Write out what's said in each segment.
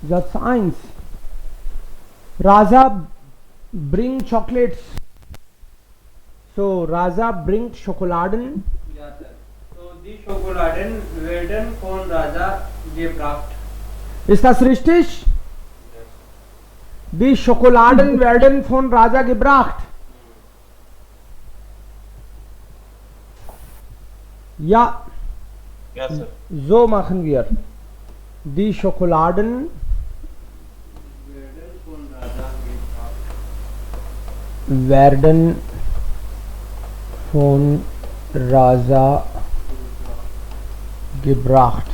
Satz 1. Raza bring chocolates. So Raza bringt Schokoladen. Ja, sir. So die Schokoladen werden von Raja gebracht. Ist das richtig? Die Schokoladen werden von Raja gebracht. Ja, Ja, sir. so machen wir. Die Schokoladen Werden von Raja gebracht. werden von Raja gebracht.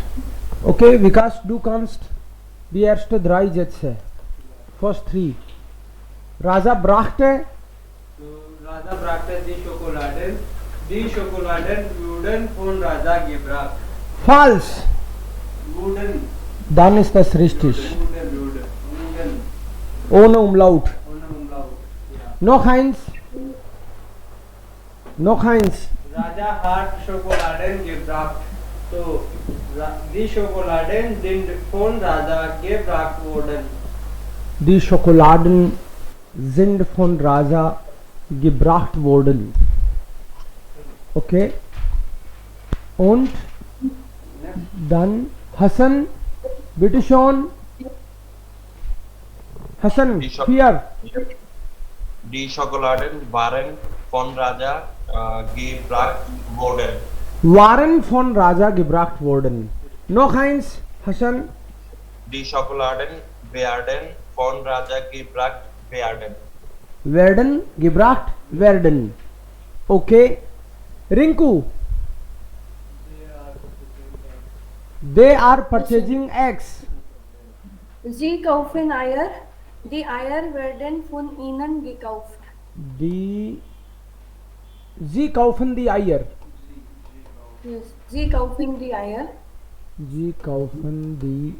Okay, Vikas, du kannst die ersten 3 Sätze. First 3. Raja brachte. So Raja brachte die Schokoladen. Die Schokoladen wurden von Raja gebracht. Falsch. Wurden. Dann ist das richtig. Wurden. Ohne Umlaut. Ohne Umlaut. Ja. Noch eins. Noch eins. Raja hat Schokoladen gebracht. So die Schokoladen sind von Raja gebracht worden. Die Schokoladen sind von Raja gebracht worden. Okay. Und dann Hassan, bitte schon. Hassan, Die Schok- 4. Die Schokoladen waren von Raja gebracht worden. Waren von Raja gebracht worden. Noch eins, Hassan. Die Schokoladen werden von Raja gebracht werden. Werden gebracht werden. Okay. Rinku, they are purchasing eggs. Sie kaufen Eier. Die Eier werden von ihnen gekauft. Sie kaufen die Eier. Yes. Sie kaufen die Eier. Sie kaufen die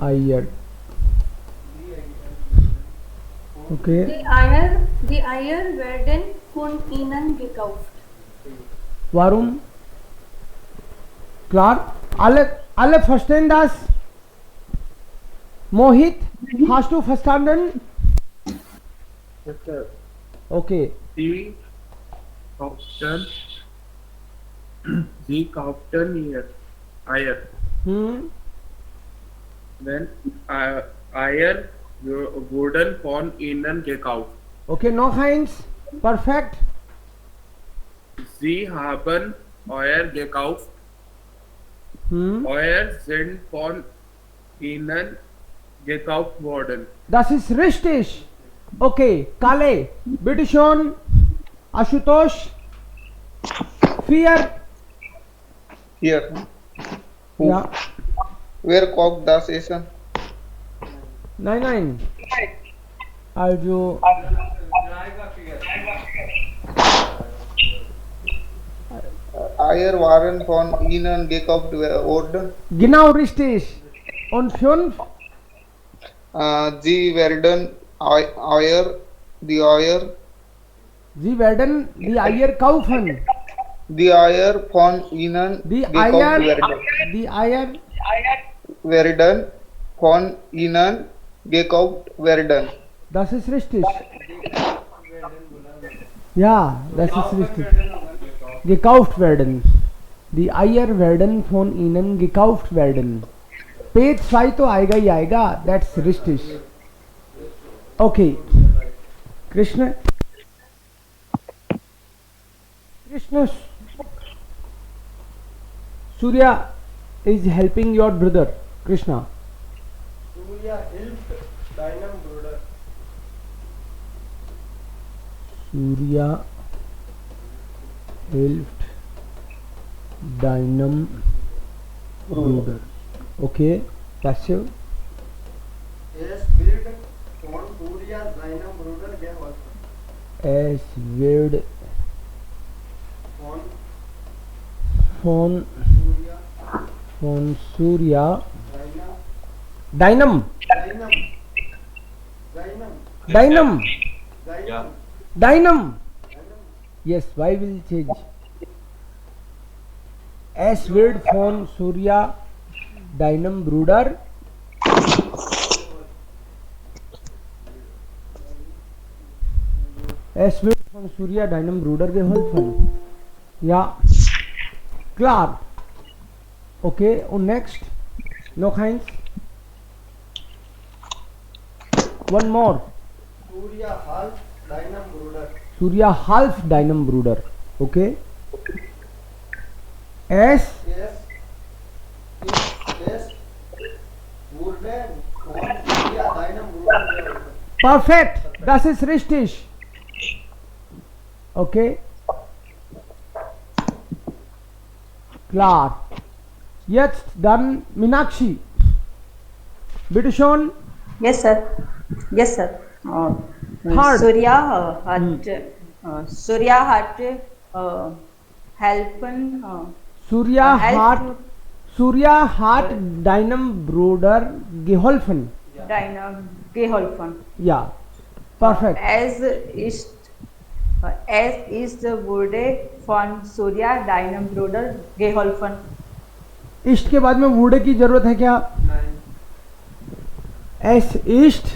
Eier. Okay. Die Eier werden von ihnen gekauft. Warum? Klar? Alle verstehen das? Mohit, hast du verstanden? Yes, sir. Okay. Sie kauften, sie kauften Eier. Wenn Eier wurden von ihnen gekauft. Okay, noch eins. Perfekt. Sie haben Eier gekauft. Eier sind von ihnen gekauft worden. Das ist richtig. Okay, Kale, bitte schon. Ashutosh. 4. Here. Who? Ja. Where cocked the session? Nein. Also, जाएगा figure. Eier waren von ihnen gekauft worden. genau richtig. Und 5. Sie werden Eier, die Eier, Sie werden die Eier kaufen. die Eier von ihnen Die gekauft Eier, werden. die Eier, Werden von ihnen gekauft werden. das ist richtig. Ja, das ist richtig. Gekauft werden. Die Eier werden von ihnen gekauft werden. Page 2 तो आएगा ही आएगा. That's richtig. Okay. Krishna. Surya is helping your brother. Krishna. Surya helped Dynam brother. Surya helped Dynam brother. Okay. Passive. Yes, build on Surya Dynam brother gave us. As word On phone Surya from Surya Dynam. Dynam Dynam. Dynam Yeah. Dynam. Yes, why will change? As word from Surya Dynam brooder Es wird von Surya deinem Bruder geholfen. Ja, klar. Okay, und next? Noch eins? One more. Surya half deinem Bruder. Surya half deinem Bruder. Okay. Es Yes. Yes. Wurde von Surya deinem Bruder geholfen. perfekt. Das ist richtig. Okay. Klar. Jetzt dann Meenakshi. Bitte schon. Yes, sir. Yes, sir. Hard. Surya hat helfen. Surya help hat deinem Bruder geholfen. deiner geholfen. Ja. Perfekt. Es ist wurde von Surya deinem Bruder geholfen. इष्ट के बाद में वुडे की जरूरत है क्या? Es ist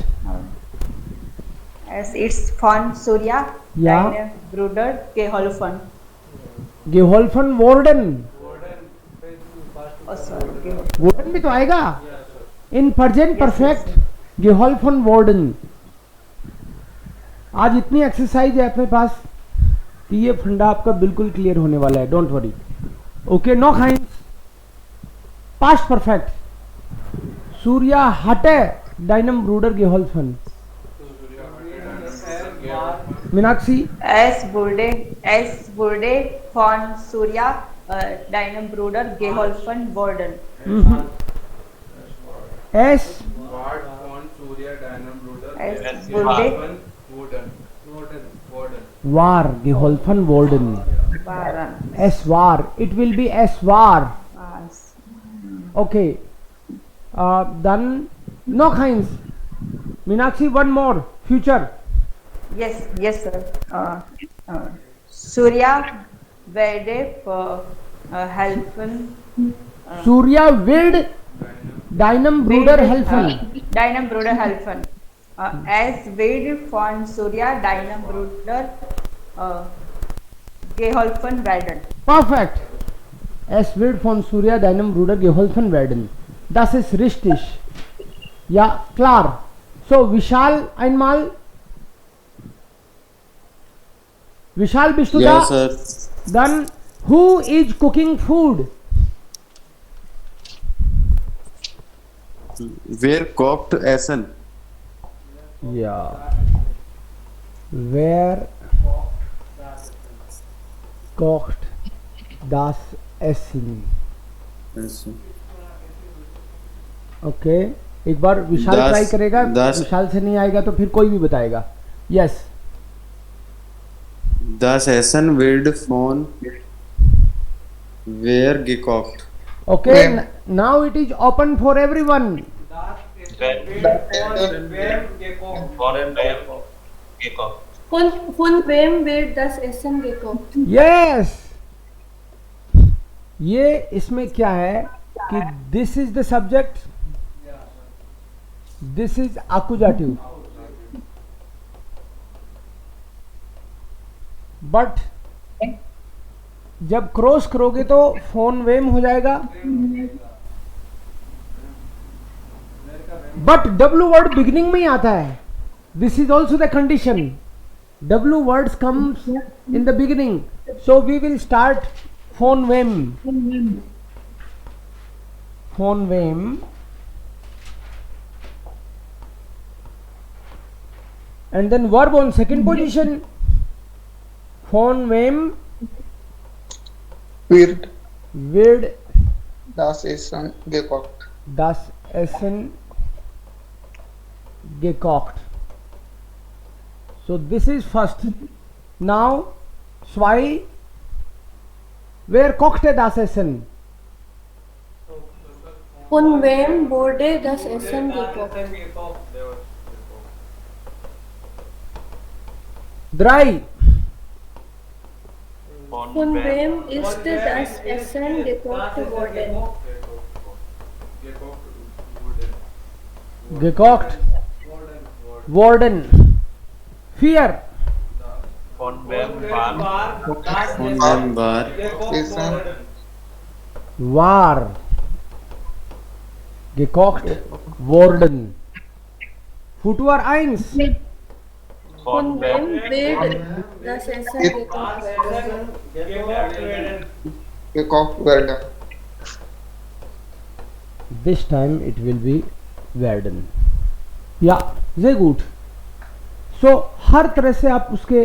Es ist von Surya Ja. deinem Bruder geholfen. geholfen worden. Oh, sorry. worden भी तो आएगा. इन present perfect geholfen worden. आज इतनी एक्सरसाइज है अपने पास कि ये फंडा आपका बिल्कुल क्लियर होने वाला है. Don't worry. ओके, नो हाइंस. Past perfect. सूर्या हटे डाइनम ब्रूडर geholfen. Meenakshi. Es wurde von Surya deinem Bruder geholfen worden. एस Ward von Surya deinem Bruder. Es wurde Warden. वार geholfen worden. waren. एस वार. इट विल बी एस वार. Okay. Then no kinds. Meenakshi, one more. Future. Yes, sir. Surya wurde helfen. Surya will deinem Bruder helfen. Deinem Bruder helfen. Es wird von Surya deinem Bruder geholfen werden. Perfect. Es wird von Surya deinem Bruder geholfen werden. Das ist richtig. Ja, klar. So, Vishal einmal. Vishal, bist du da? Ja, sir. Then, who is cooking food? Wer kocht Essen? Yeah. Wer kocht das Essen? Okay, एक बार विशाल Das- try करेगा. das- विशाल से नहीं आएगा तो फिर कोई भी बताएगा. Yes. Das Essen wird von wer gekocht? Okay, now it is open for everyone. When Von wem gekocht? von wem gekocht? Von wem wird das Essen gekocht? Yes. ये इसमें क्या है कि this is the subject, this is accusative, but जब cross करोगे तो phone वेम हो जाएगा. बट डब्ल्यू वर्ड बिगिनिंग में ही आता है. This is also the condition. W words comes in the beginning. So we will start फोन वेम. फोन वेम. And then verb on second position. Von wem Wird wird das Essen gekocht? das Essen gekocht? So this is first. Now zwei. Wer kochte das Essen? Von wem wurde das Essen gekocht? Drei. Von wem ist das Essen gekocht worden? Gekocht worden. Vier. von wem war das Von Essen wem war gekocht Essen worden? war gekocht worden. Futur 1. Von von wem wem wird das Essen It- gekocht Das werden? Essen gekocht werden. gekocht werden. This time it will be werden. Ja, sehr gut. So हर तरह से आप उसके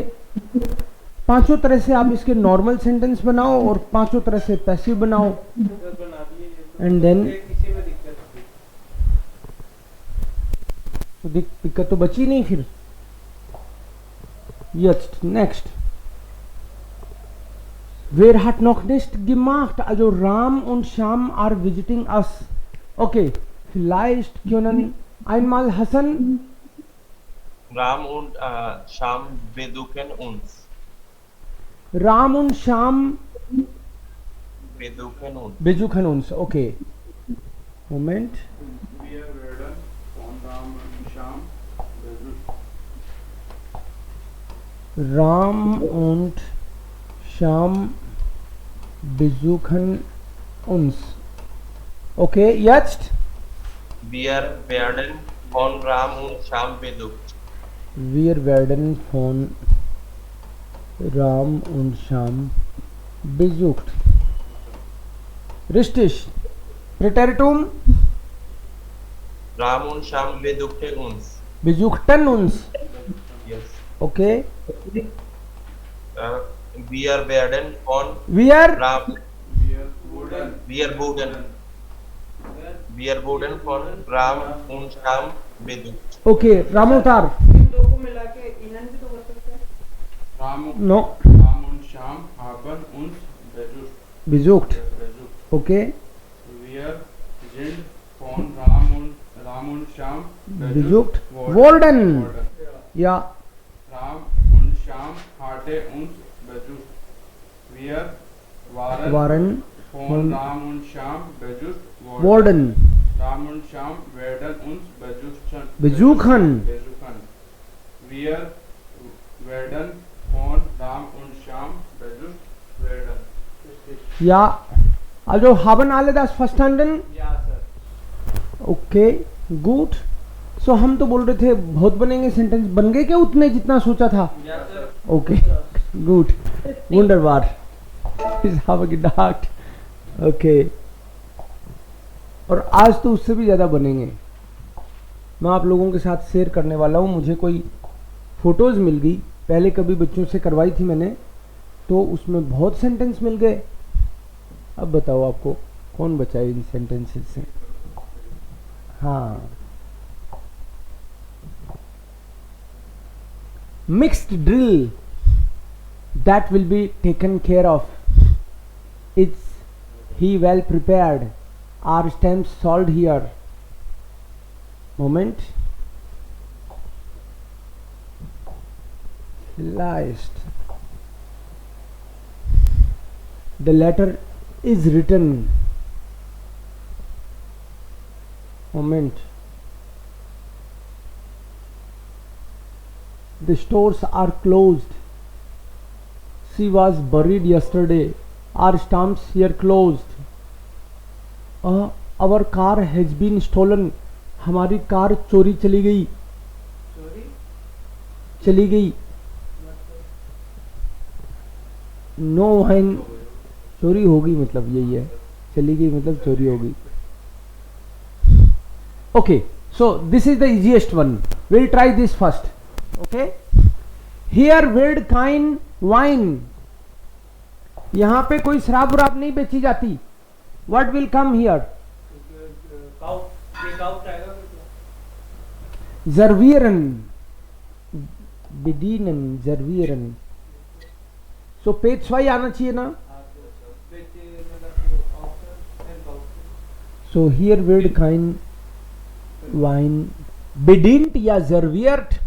पांचों तरह से आप इसके normal sentence बनाओ और पांचों तरह से पैसिव बनाओ बना दिए एंड देन किसी में दिक्कत थी। तो दिक्कत तो बची नहीं फिर. Jetzt, next. Wer hat noch nicht gemacht? Also Ram und Sham are visiting us. Okay, vielleicht können einmal Hassan. Ram und Sham besuchen uns. Ram und Sham Besuchen uns. besuchen uns. Okay. Moment. Wir werden von Ram und Sham besucht. Ram und Sham besuchen uns. Okay, jetzt. Wir werden von Ram und Sham besucht. Wir werden von Ram und Sham besucht. Richtig. Präteritum. Ram und Sham besuchten uns. Besuchten uns. Yes. Okay. Wir werden von Wir Ram. Wir Wir wurden von Ram und Sham besucht. Okay. Ramotar. इन दो को मिला के इनन भी तो कर सकते हैं। No. Ram und Sham haben uns Besucht. besucht. Okay. Wir sind von Ram und Sham Besucht worden. Ja. Ram und Sham hatte uns besucht. Wir Waren von Ram und Sham besucht worden. Ram und Sham werden uns Besuchen. Wir werden von Ram und Sham besucht werden. Ja. Also haben alle das verstanden? या sir. Okay good. So हम तो बोल रहे थे बहुत बनेंगे sentence. बन गए क्या उतने जितना सोचा था? या सर। Okay good. वंडरबार. Ich habe gedacht. ओके. और आज तो उससे भी ज़्यादा बनेंगे. मैं आप लोगों के साथ शेयर करने वाला हूँ. मुझे कोई फ़ोटोज़ मिल गई. पहले कभी बच्चों से करवाई थी मैंने, तो उसमें बहुत सेंटेंस मिल गए. अब बताओ आपको कौन बचा इन सेंटेंसेस से? हाँ, mixed drill that will be taken care of. It's he well prepared. Are stamps solved here? Moment. Last. The letter is written. Moment. The stores are closed. She was buried yesterday. Our stamps here closed. Our car has been stolen. हमारी car चोरी चली गई. चली गई. नो वाइन. चोरी होगी मतलब यही है. चली गई मतलब चोरी होगी. Okay, so this is the easiest one. We'll try this first. Okay. Here weird kind wine. यहाँ पे कोई शराब वराब नहीं बेची जाती. What will come here? Servieren. Bedienen. Servieren. So page 5 आना चाहिए ना. So here weird kind wine. Bedient या serviert.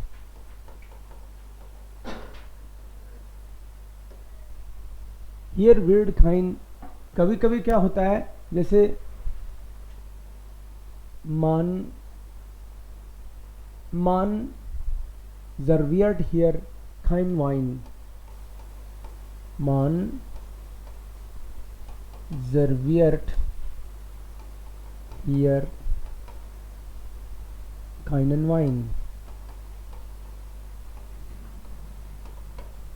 Here weird kind. कभी कभी क्या होता है, जैसे मान serviert here kind wine. Man serviert hier keinen Wein.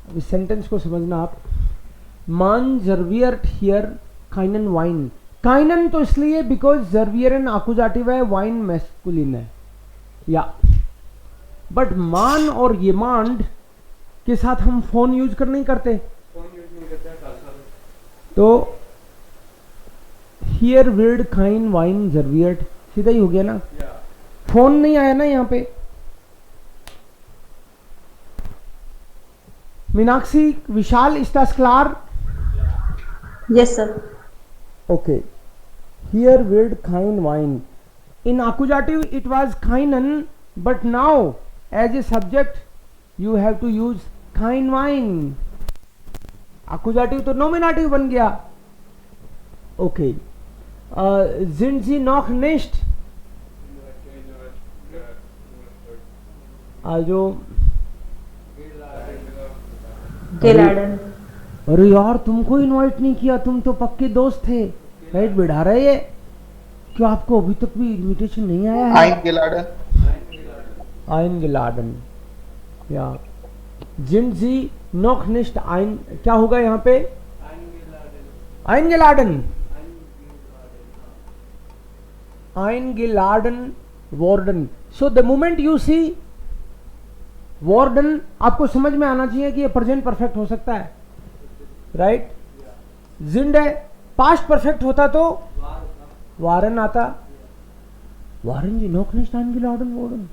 अब इस सेंटेंस को समझना आप. Man serviert hier keinen Wein. काइनन तो इसलिए बिकॉज जर्वियरन आकुजाटिव है, वाइन मैस्कुलिन है. या बट मान और येमांड के साथ हम फोन यूज कर नहीं करते. तो हियर विल्ड काइन वाइन जर्वियर्ट सीधा ही हो गया ना. फोन नहीं आया ना यहाँ पे. मीनाक्षी, विशाल, is das klar? Yes, sir. Okay. Here wird kein Wein. In accusative it was keinen, but now as a subject you have to use kein Wein. Accusative तो nominative बन गया. Okay. Sind Sie noch nicht? जो Geladen. अरे यार तुमको invite नहीं किया, तुम तो पक्के दोस्त थे. राइट बिठा रहे ये. क्यों आपको अभी तक भी इनविटेशन नहीं आया है? Eingeladen. Eingeladen. या sind Sie noch nicht ein, क्या होगा यहाँ पे? Eingeladen. Eingeladen worden. So the moment you see warden, आपको समझ में आना चाहिए कि ये प्रेजेंट परफेक्ट हो सकता है. राइट. जिंड है, पास्ट परफेक्ट होता तो वारन आता. वारन जी नॉक निस्ट eingeladen worden.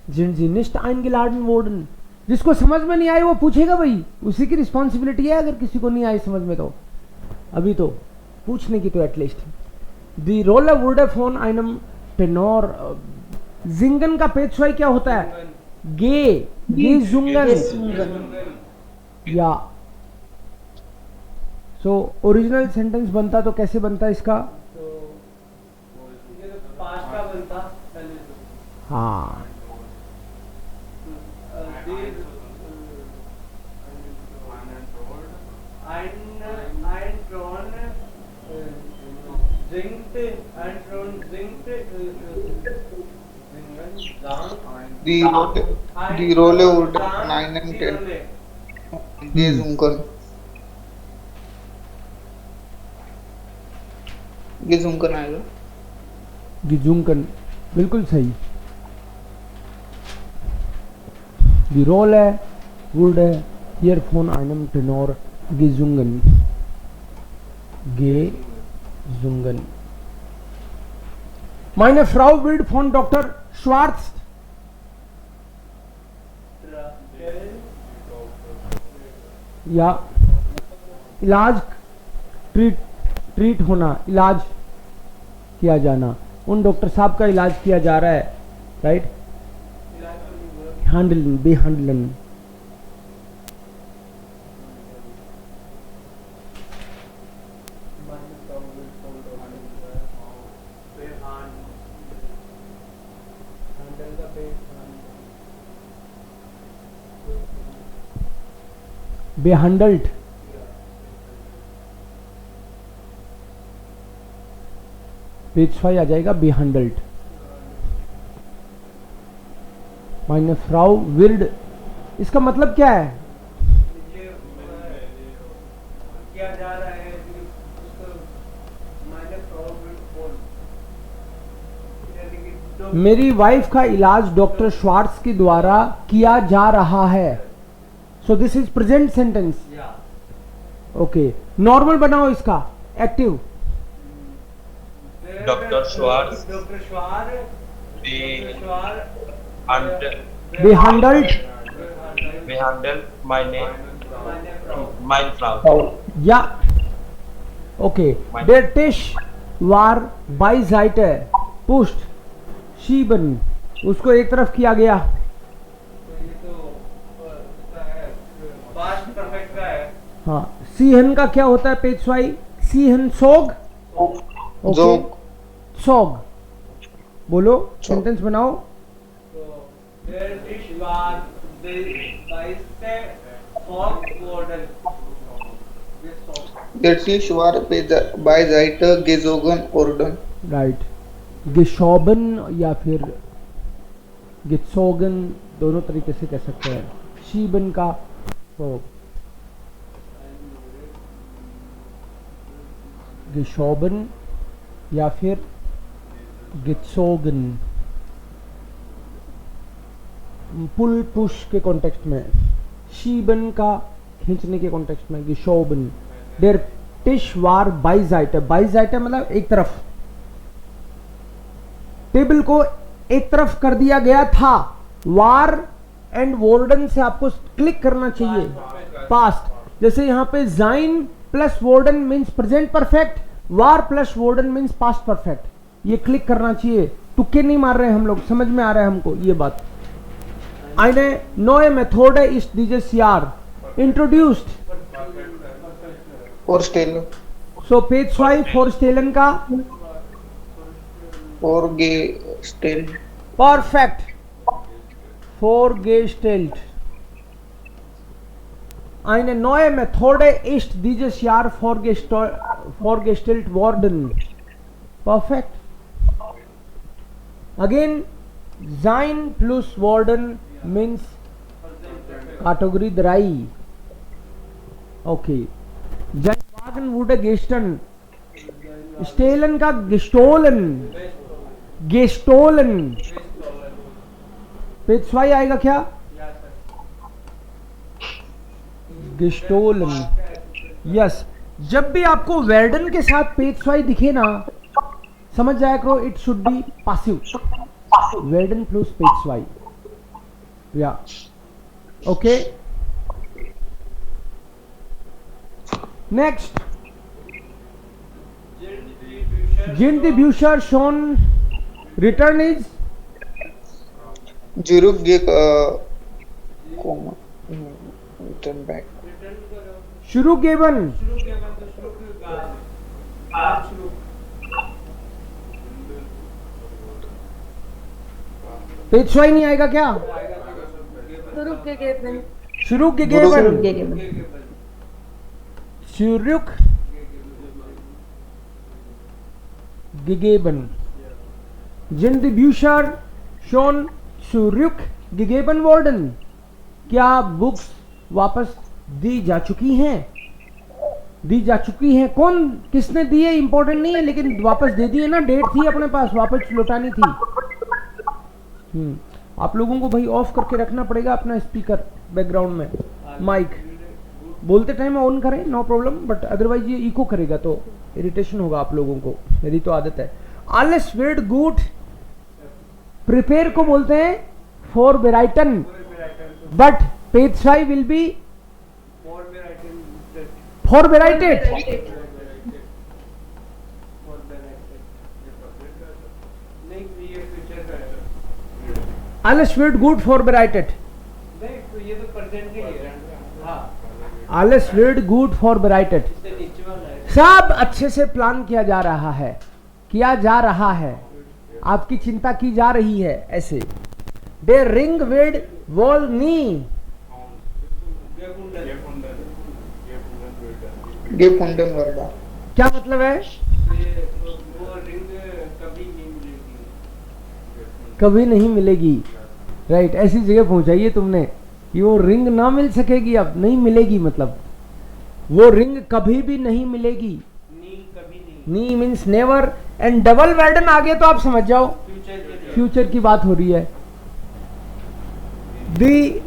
जिंड जी निस्ट eingeladen worden. जिसको समझ में नहीं आई वो पूछेगा भाई, उसी की रिस्पॉन्सिबिलिटी है. अगर किसी को नहीं आई समझ में तो अभी तो पूछने की तो एटलीस्ट. दी रोल वुड फोन आइनम टेनोर. जिंगन का पेशवाई क्या होता है? गे. गे जुंगन. या सो ओरिजिनल सेंटेंस बनता तो कैसे बनता इसका? पास्ट का बनता. हाँ. Die Rolle wurde 9 und 10 gesungen. gesungen आएगा. गिजुंकन बिल्कुल सही. दी रोल है, वुड है, ईयरफोन आइनम टेनोर gesungen. gesungen. Meine Frau wird von Dr. Schwarz या इलाज ट्रीट होना, इलाज किया जाना. उन डॉक्टर साहब का इलाज किया जा रहा है. राइट. हैंडलन, बेहैंडलन. बेहैंडल्ड. पेज 5 आ जाएगा. बेहैंडल्ड. माइने फ्राउ विल्ड, इसका मतलब क्या है? क्या जा रहा है? मेरी वाइफ का इलाज डॉक्टर श्वार्ट्ज के द्वारा किया जा रहा है. So this is present sentence. Okay. Normal बनाओ इसका. Active. Doctor Schwartz behandelt meine Frau. Ja. Okay. Der Tisch war beiseite pushed. Schieben. उसको एक तरफ किया गया. पास्ट परफेक्ट का है. हाँ. सीहन का क्या होता है पेज 5? सीहन सोग. ओके. सोग. बोलो, सेंटेंस बनाओ. Der Tisch war beiseite Fog warden. Jetzt ist war beiseite gezogen worden. Right, गिशोबन या फिर गित्सोगन दोनों तरीके से कह सकते हैं। शीबन का तो गिशोबन या फिर गित्सोगन, पुल पुश के कॉन्टेक्स्ट में, शीबन का खींचने के कॉन्टेक्स्ट में गिशोबन। देर टिश वार बाइजाइट, बाइजाइट मतलब एक तरफ, टेबल को एक तरफ कर दिया गया था। वार एंड वोर्डन से आपको क्लिक करना चाहिए पास्ट, जैसे यहां पे जाइन plus warden means present perfect, वार plus warden means past perfect, ये क्लिक करना चाहिए। तुक्के नहीं मार रहे हम लोग, समझ में आ रहा है हमको ये बात। eine neue Methode ist dieses Jahr introduced. Vorstellen. So page 5 Vorstellen का Vorgestellt. perfect. Vorgestellt. Eine neue Methode ist dieses Jahr vorgestellt worden. Perfect. Again, sein plus worden means category 3. Okay. Wagen wurde gestern. Stehlen का gestohlen. Gestohlen. Page 5 आएगा क्या? gestohlen. Yes, जब भी आपको वर्डन के साथ page 5 दिखे ना, समझ जाया करो इट शुड बी पासिव। वर्डन प्लस पेज 5 या ओके। नेक्स्ट, जिन द ब्यूशर शोन रिटर्न इज return back. शुरू गेवन। पेज 5 नहीं आएगा क्या? Zurückgegeben. शुरू गेवन, Zurückgegeben. शुरुक gegeben. Sind die Bücher schon zurückgegeben worden? क्या बुक्स वापस दी जा चुकी हैं? दी जा चुकी हैं। कौन किसने दी है इंपॉर्टेंट नहीं है, लेकिन वापस दे दी है ना, डेट थी अपने पास, वापस लौटानी थी। आप लोगों को भाई ऑफ करके रखना पड़ेगा अपना स्पीकर बैकग्राउंड में, माइक बोलते टाइम ऑन करें, नो प्रॉब्लम, बट अदरवाइज ये इको करेगा तो इरिटेशन होगा आप लोगों को, मेरी तो आदत है। alles wird gut, प्रिपेयर को बोलते हैं फॉर बेराइटन, बट पेज 5 विल बी फॉर बेराइटेड। alles wird gut vorbereitet. ये तो प्रेजेंट ही है। हाँ, alles wird gut vorbereitet. इससे नीचे वाला है। सब अच्छे से प्लान किया जा रहा है, किया जा रहा है, आपकी चिंता की जा रही है ऐसे। Der Ring wird wohl nie Gefunden worden. क्या मतलब है? वो रिंग कभी नहीं मिलेगी। कभी नहीं मिलेगी, राइट। ऐसी जगह पहुंचाइए तुमने कि वो रिंग ना मिल सकेगी, अब नहीं मिलेगी, मतलब वो रिंग कभी भी नहीं मिलेगी। नी कभी नहीं। नी मीन्स नेवर, एंड डबल वर्डन आ गया तो आप समझ जाओ फ्यूचर के लिए। फ्यूचर की बात हो रही है। दी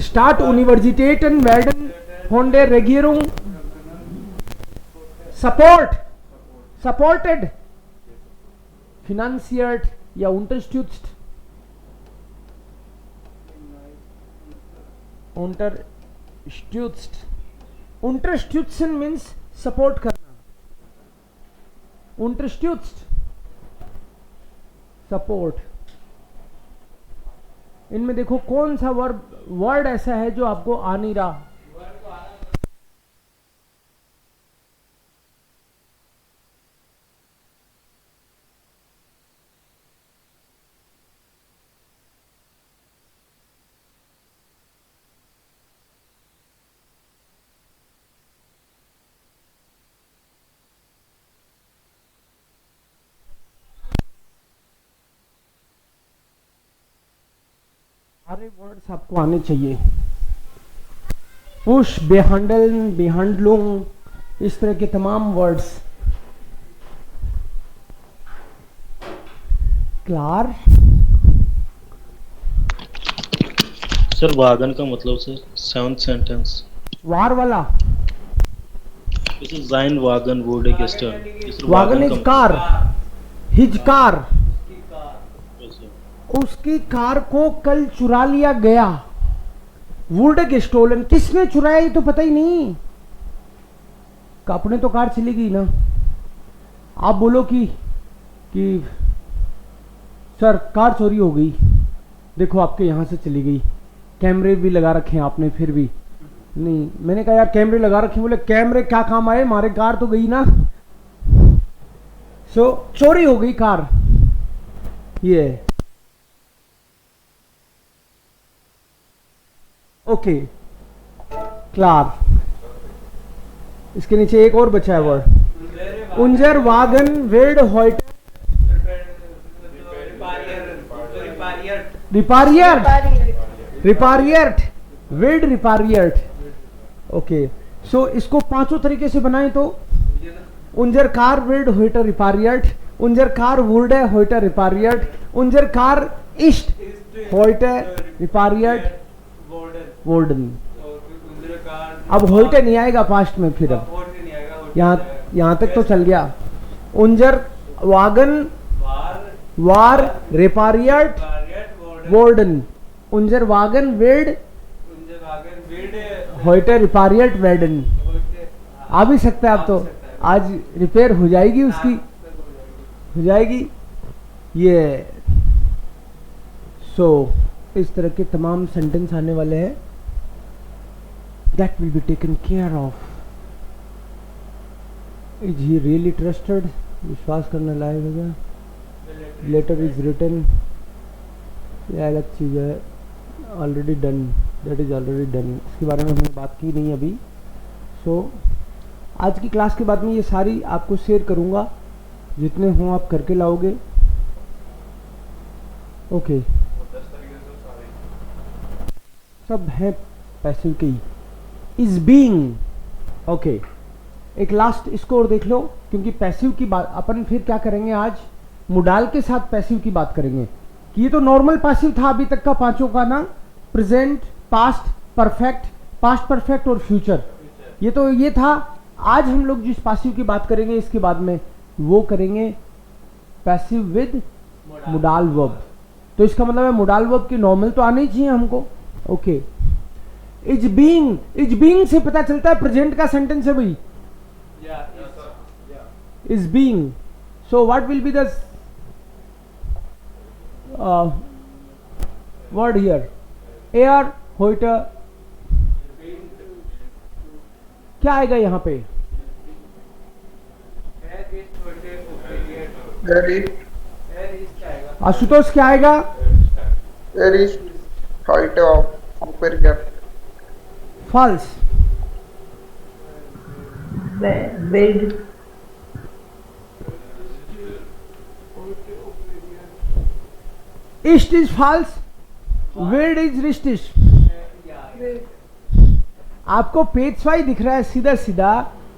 start यूनिवर्सिटेटन वर्डन von der Regierung supported finanziert या unterstützt unterstützen means support करना, unterstützt support। इनमें देखो कौन सा वर्ड ऐसा है जो आपको आ नहीं रहा। सारे वर्ड्स आपको आने चाहिए। पुश, बेहंडल, बेहंडलुंग, इस तरह के तमाम वर्ड्स। क्लार, सर वागन का मतलब सर 7th सेंटेंस। वार वाला। दिस इज जाइन वागन वुड गेस्टर। वागन इज कार, हिज कार। उसकी कार, उसकी कार को कल चुरा लिया गया। वुड स्टोलन, किसने चुराया ये तो पता ही नहीं। अपने तो कार चली गई ना। आप बोलो कि सर कार चोरी हो गई, देखो आपके यहां से चली गई, कैमरे भी लगा रखे हैं आपने, फिर भी नहीं। मैंने कहा यार कैमरे लगा रखे, बोले कैमरे क्या काम आए, हमारे कार तो गई ना। सो चोरी हो गई कार। ये ओके, क्लार। इसके नीचे एक और बचा है वर्ड, उंजर वागन वेड हॉइट रिपारियर्ट, रिपारियर्ट, वेड रिपारियर्ट। ओके, सो इसको पांचों तरीके से बनाए तो उंजर कार वेड होइटर रिपारियर्ट, उंजर कार वुर्डे होइटर रिपारियर्ट, उंजर कार इस्ट होइटर रिपारियर्ट वोर्डन। अब होइटे नहीं आएगा पास्ट में, फिर अब यहाँ तक तो चल गया। उंजर वागन वार रिपारियर्ट वोर्डन, उंजर वागन वेड होइटे रिपारियर्ट वेडन। आ भी सकता है अब तो, आज रिपेयर हो जाएगी उसकी, हो जाएगी ये। सो इस तरह के तमाम सेंटेंस आने वाले हैं। That will be taken care of. Is he really trusted, विश्वास करने लायक होगा। लेटर इज रिटन, यह अलग चीज़ है। Already done, that is already done, इसके बारे में हमने बात की नहीं अभी। सो आज की क्लास के बाद में ये सारी आपको शेयर करूँगा, जितने हों आप करके लाओगे। ओके, सब है पैसिव के ही। Is being. ओके, एक लास्ट इसको और देख लो, क्योंकि पैसिव की बात अपन फिर क्या करेंगे आज, मुडाल के साथ पैसिव की बात करेंगे। कि ये तो नॉर्मल पैसिव था अभी तक का पांचों का ना, present, past perfect, past perfect और फ्यूचर। ये तो ये था। आज हम लोग जिस पैसिव की बात करेंगे इसके बाद में, वो करेंगे पैसिव विद मुडाल वर्ब। तो इसका मतलब है मुडाल वर्ब की नॉर्मल तो आनी चाहिए हमको। Okay, is being, is being से पता चलता है प्रेजेंट का सेंटेंस है भाई। Is being, so what will be the word here? एयर होइटर, क्या आएगा यहाँ पे? आशुतोष क्या आएगा? There is height of upper false. Bed. ईस्ट इज फॉल्स, वेड इज रिस्टिश। आपको पेज वाई दिख रहा है सीधा सीधा,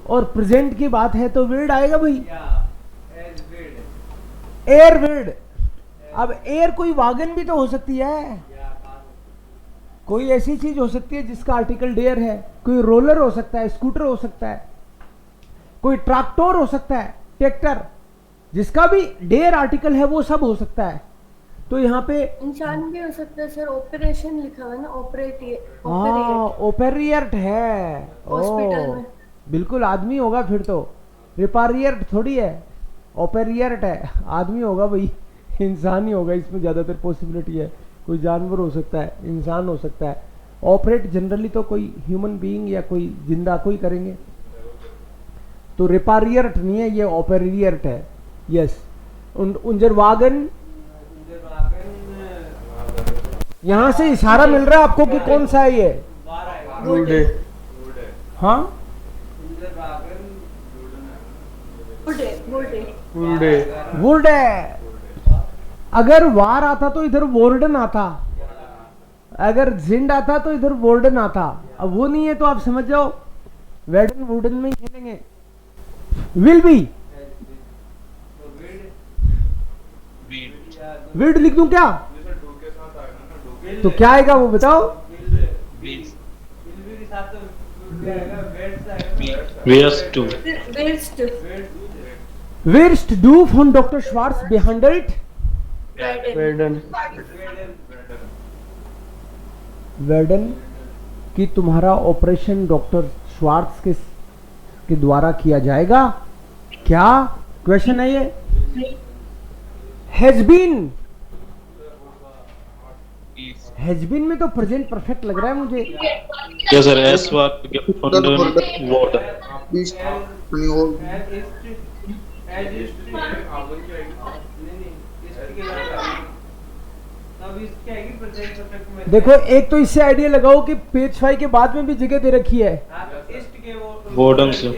और प्रेजेंट की बात है तो वेड आएगा भाई। एयर वेड। अब एयर कोई वागन भी तो हो सकती है, कोई ऐसी चीज हो सकती है जिसका आर्टिकल डेयर है। कोई रोलर हो सकता है, स्कूटर हो सकता है, कोई ट्रैक्टर हो सकता है, ट्रैक्टर, जिसका भी डेयर आर्टिकल है वो सब हो सकता है। तो यहाँ पे इंसान भी हो सकता है सर, ऑपरेशन लिखा हुआ है ना, ओपेरियर्ट है। हॉस्पिटल में बिल्कुल आदमी होगा फिर तो, रिपारियर्ट थोड़ी है, ओपेरियर्ट है, आदमी होगा भाई, इंसान ही होगा। इसमें ज्यादातर पॉसिबिलिटी है, कोई जानवर हो सकता है, इंसान हो सकता है। ऑपरेट जनरली तो कोई ह्यूमन बीइंग या कोई जिंदा कोई करेंगे। तो रिपारियर्ट नहीं है, ये ओपेरियर्ट है। यस, उंजर वागन, यहां से इशारा मिल रहा है आपको कि कौन सा है ये? वुडे। हाँ, वुड है। अगर वार आता तो इधर वोर्डन आता, अगर जिंड आता तो इधर वोर्डन आता, अब वो नहीं है तो आप समझ जाओ वेडन वुडन में ही खेलेंगे। विल बी, विड लिख दूं क्या? तो क्या आएगा वो बताओ? Where's to? Where's do von Dr. Schwarz behandelt? Whedon कि तुम्हारा ऑपरेशन डॉक्टर श्वार्ट्ज के द्वारा किया जाएगा। क्या क्वेश्चन है ये? हैज बीन, हैज बीन में तो प्रेजेंट परफेक्ट लग रहा है मुझे। Yes, sir. As was gefunden worden. देखो एक तो इससे आइडिया लगाओ कि पेज 5 के बाद में भी जगह दे रखी है। Worden, sir.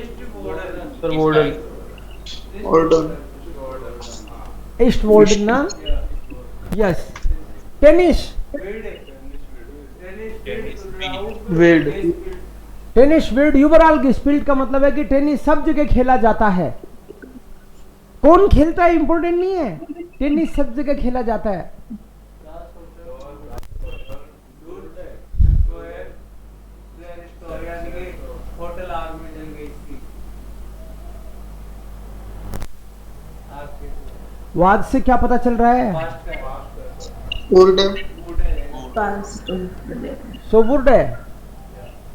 ईस्ट वार्डन ना? यस। टेनिस, टेनिस वीड यूबराल गेस्पिल्ट का मतलब है कि टेनिस सब जगह खेला जाता है। कौन खेलता है इंपॉर्टेंट नहीं है, टेनिस सब जगह खेला जाता है। वाद से क्या पता चल रहा है? सो वुड है।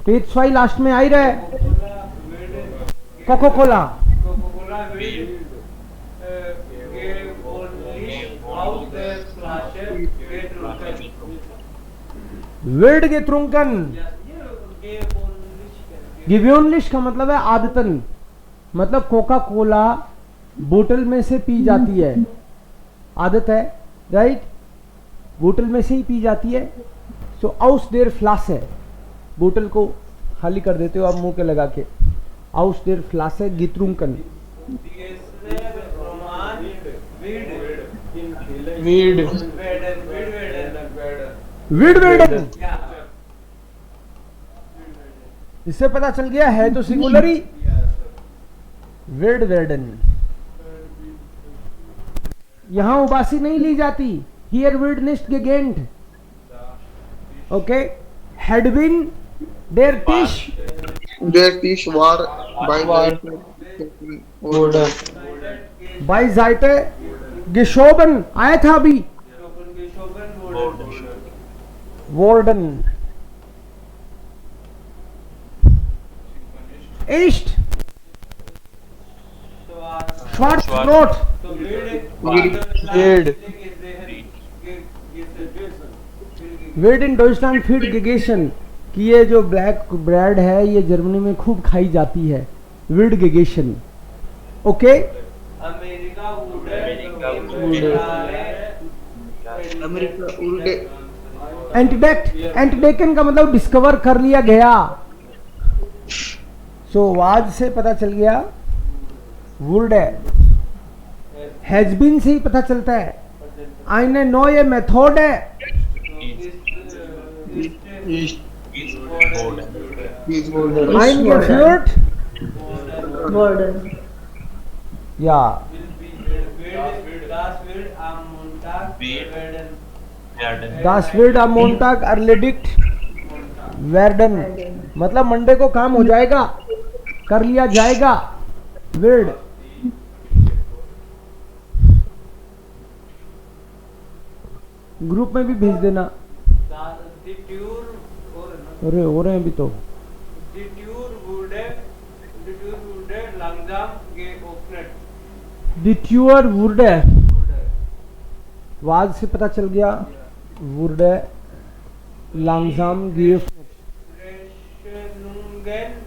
पेज 5 लास्ट में आ ही रहा है। कोको कोला, विल्ड गेट्रुंकन, गिव्योनलिश का मतलब है आदतन, मतलब कोका कोला बोतल में से पी जाती है, आदत है, राइट? बोतल में से ही पी जाती है। सो आउस देर फ्लास है, बोतल को खाली कर देते हो आप मुंह के लगा के। आउस देर फ्लास है गित्रुंकन। विड वेडन, इससे पता चल गया है तो सिंगुलर ही। विड वेडन, यहां उबासी नहीं ली जाती। हियर विड निस्ट गेगेंट, ओके। हैड बीन देयर टिश war बाय जाइटे गेशोबन आया था अभी। वार्डन, ईस्ट श्वार्ट्ज ब्रॉट, वेड इन डॉइचलैंड फीड गेगेशन, कि ये जो ब्लैक ब्रेड है ये जर्मनी में खूब खाई जाती है। विड गेगेशन, ओके। एंटीडेकन का मतलब डिस्कवर कर लिया गया। सो वाज से पता चल गया वुड है। हैज बीन से ही पता चलता है। आईने नो ये मेथड है। Ein geführt ja das wird am Montag erledigt werden, मतलब मंडे को काम हो जाएगा, कर लिया जाएगा। विड ग्रुप में भी भेज देना। अरे हो रहे हैं अभी तो। डिट्यूअर वुर्डे, वाज से पता चल गया। वुर्डे लांगजाम गेफनेट,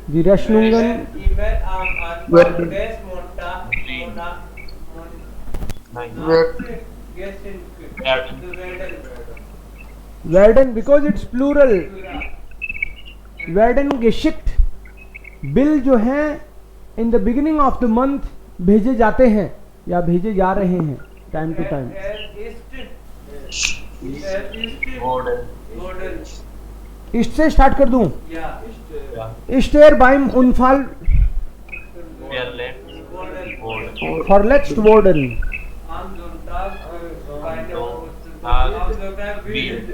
die Rechnungen werden because it's plural। werden geschickt, bill जो हैं in the beginning of the month भेजे जाते हैं या भेजे जा रहे हैं time to time. Gordon. Gordon. ईस्ट से स्टार्ट कर दूं. Yeah. Ishther beim Unfall Verletzt Gordon. verletzt worden. Am Sonntag keine Am Sonntag Wild.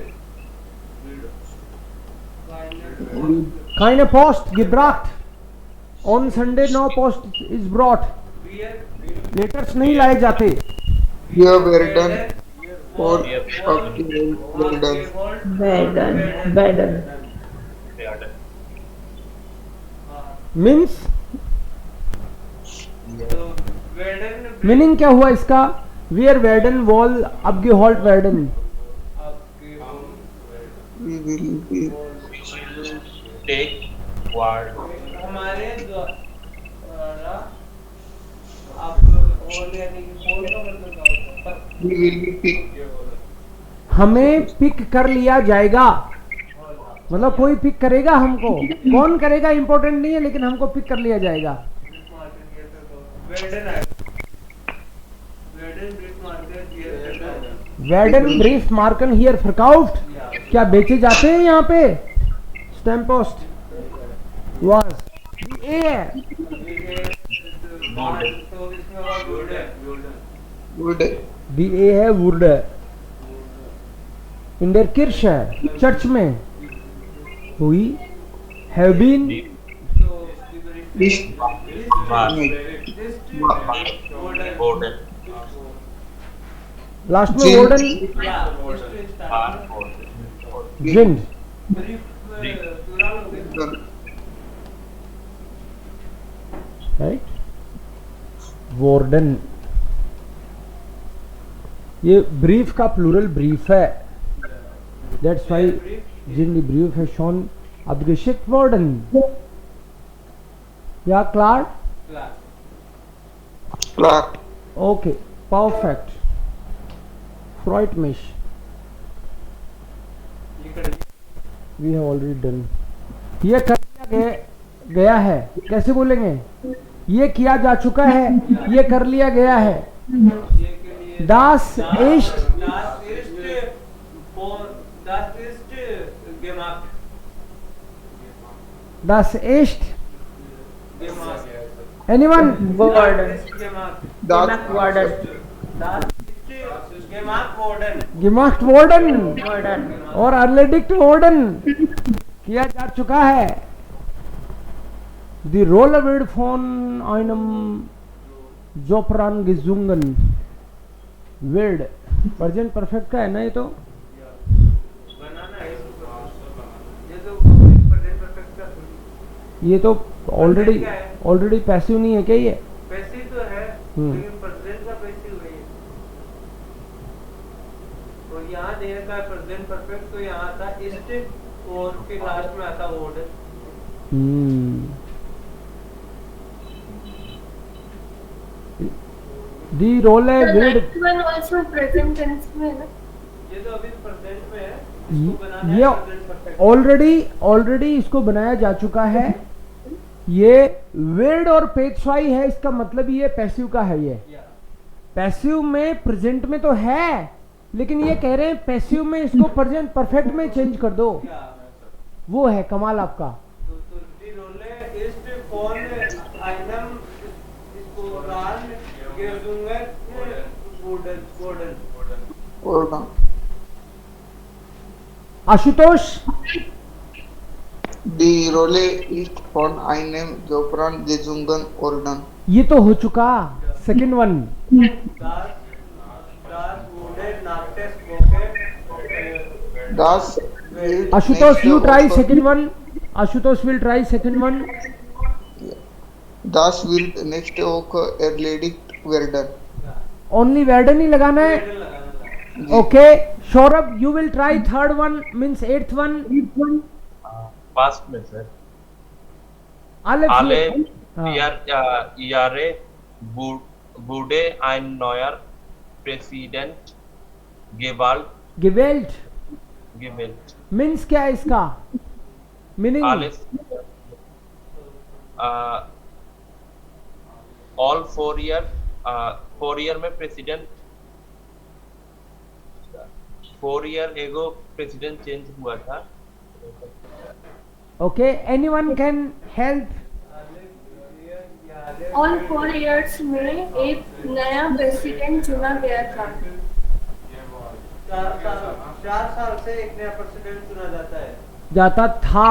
Keine Post gebracht. On Sunday no post is brought. Letters नहीं लाए जाते. Here Verdun for of the Verdun. Verdun. Verdun. Verden. Means तो वेडन meaning क्या हुआ इसका? वियर वेर्डन वॉल abgeholt werden. We will be Take word. हमारे द्वारा अब और यानी कि फोन का मतलब क्या होता है? we will be picked. हमें पिक कर लिया जाएगा. मतलब कोई पिक करेगा हमको. कौन करेगा इंपॉर्टेंट नहीं है, लेकिन हमको पिक कर लिया जाएगा. वेडन है वेडन ब्रिक मार्केट ये वेर्डन ब्रीफ मार्कन हियर verkauft. क्या बेचे जाते हैं यहाँ पे? स्टैम्प पोस्ट वाज ए है. तो इसमें और गुड है Would दी ए है वुड. इन देयर किर्श है चर्च में. हुई हैव बीन तो this Var. Gordon. लास्ट में जिन- वोर्डन Var. Gordon. जिंद. Verdun. राइट. वॉर्डन. ये ब्रीफ का प्लूरल ब्रीफ है. दैट्स व्हाई जिन दी ब्रीफ है शॉन abgeschickt worden. या क्लार. Clark. Okay perfect. फ्रॉइट मिश वी हैव ऑलरेडी डन. ये कर लिया गया है. कैसे बोलेंगे? ये किया जा चुका है. ये कर लिया गया है. Das ist gemacht das ist anyone? Worden. That Worden. gemacht worden gemacht worden Worden. और erledigt worden. किया जा चुका है. Die Rolle wird von einem Sopran gesungen. Wird present perfect का है ना ये तो. बनाना है इसको. ये तो प्रेजेंट परफेक्ट का ये तो ऑलरेडी पैसिव नहीं है क्या ये? पैसिव तो है लेकिन प्रेजेंट का पैसिव है ये. और यहाँ देने का प्रेजेंट परफेक्ट तो यहाँ था इस्ट और फिर लास्ट में आता वर्ड. दी रोले विड. वन आल्सो प्रेजेंट टेंस में है ना. ये तो अभी प्रेजेंट में है. इसको बनाना ये है प्रेजेंट परफेक्ट. ऑलरेडी इसको बनाया जा चुका है. ये विड और पेशवाई है. इसका मतलब ये पैसिव का है. ये पैसिव में प्रेजेंट में तो है, लेकिन ये कह रहे हैं पैसिव में इसको प्रेजेंट परफेक्ट में चेंज कर दो. वो है कमाल आपका. तो दी रोले इस्ट फोन आइटम इसको रान gesungen wurden. Verdun. Ashutosh. Die Rolle ist von einem Sopran gesungen worden. ये तो हो चुका. Second one. Das wurde nach des Woche Das wird Ashutosh nächste you try Woche- second one. Ashutosh will try second one. Das wird nächste Woche erledigt werden. Only वेर्डन ही लगाना है. Okay Saurabh you will try third one means eighth one. Past में sir. Alle Alle हाँ. Jahre wurde ein neuer Präsident gewählt gewählt. Means क्या है इसका meaning? Alles all 4 year में president 4 year ago president change हुआ था। Okay, anyone can help? All 4 years में एक नया प्रेसिडेंट चुना गया था। 4 साल से एक नया प्रेसिडेंट चुना जाता है। जाता था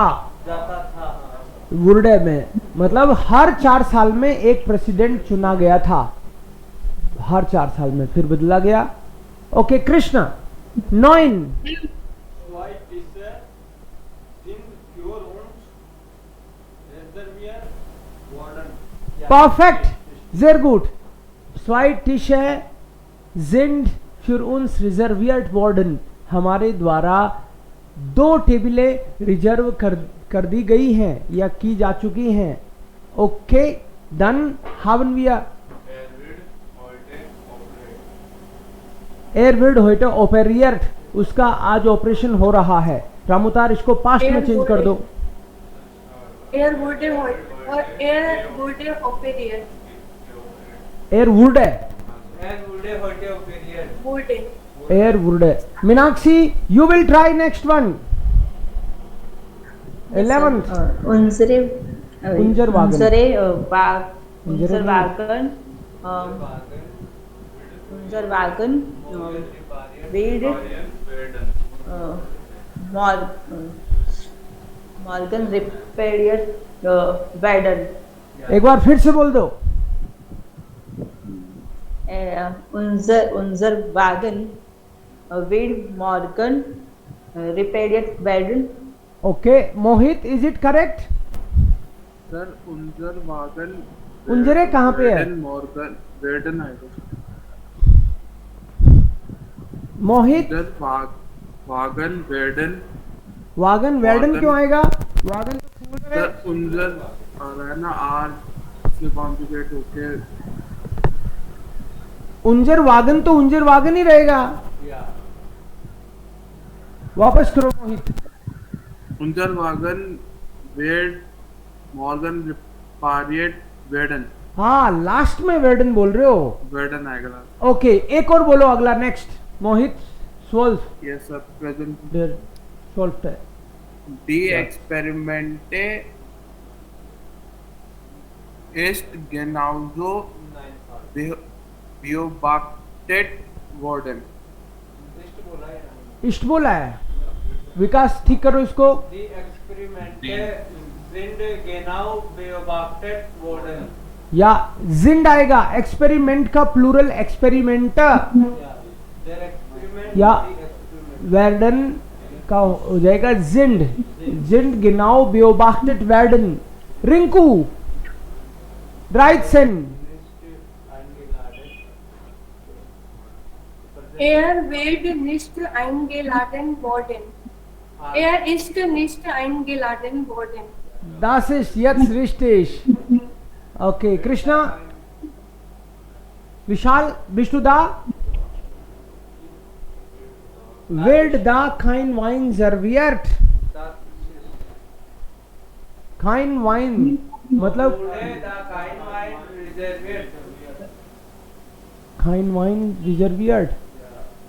हाँ। वुरडे में, मतलब हर 4 साल में एक प्रेसिडेंट चुना गया था, हर 4 साल में फिर बदला गया। Okay Krishna, 9 perfect, sehr gut. Zwei Tische sind für uns reserviert worden. हमारे द्वारा 2 टेबलें रिजर्व कर दी गई हैं या की जा चुकी हैं। Okay, dann haben wir Er wird heute operiert, उसका आज ऑपरेशन हो रहा है। रामुतार इसको पास्ट में चेंज कर दो। Air would operate. Air would है, एयर वुड है। Meenakshi, you will try next one. 11th उंजरे Unserwagen. Unserwagen Reed Morgan Repair Warden। एक बार फिर से बोल दो। Unserwagen Reed Morgan Repair Warden। Okay Mohit, is it correct? Sir उंजरवागन उंजरे कहाँ पे है? मॉर्गन वेडन आएगा। मोहित, वागन वेडन। वागन वेडन क्यों आएगा? वागन तो सिंगुलर है। सर उंजर आ रहा है ना, आर से कॉन्जुगेट होके। उंजर वागन तो उंजर वागन ही रहेगा। वापस करो मोहित। उंजरवागन वेड मॉर्गन रिपारिएट वेडन। हाँ, लास्ट में वेडन बोल रहे हो। वेडन आएगा। ओके, एक और बोलो अगला। Next Mohit, solve. Yes sir, present solve है। डी एक्सपेरिमेंटे एस्ट गेनाउजो बियोबाक्टेट वार्डन। इष्ट बोला है। विकास ठीक करो इसको। या जिंड आएगा, एक्सपेरिमेंट का प्लूरल एक्सपेरिमेंट, या वेर्डन का हो जाएगा जिंड। जिंड गिनाओ बियोबाक्टेट वेर्डन। Rinku, ड्राइटसन। Er wird nicht eingeladen worden. Er ist nicht eingeladen worden. Das ist jetzt richtig. Okay, Krishna. Vishal, bist du da? Wird da kein Wein serviert? Kein Wein मतलब kein Wein reserviert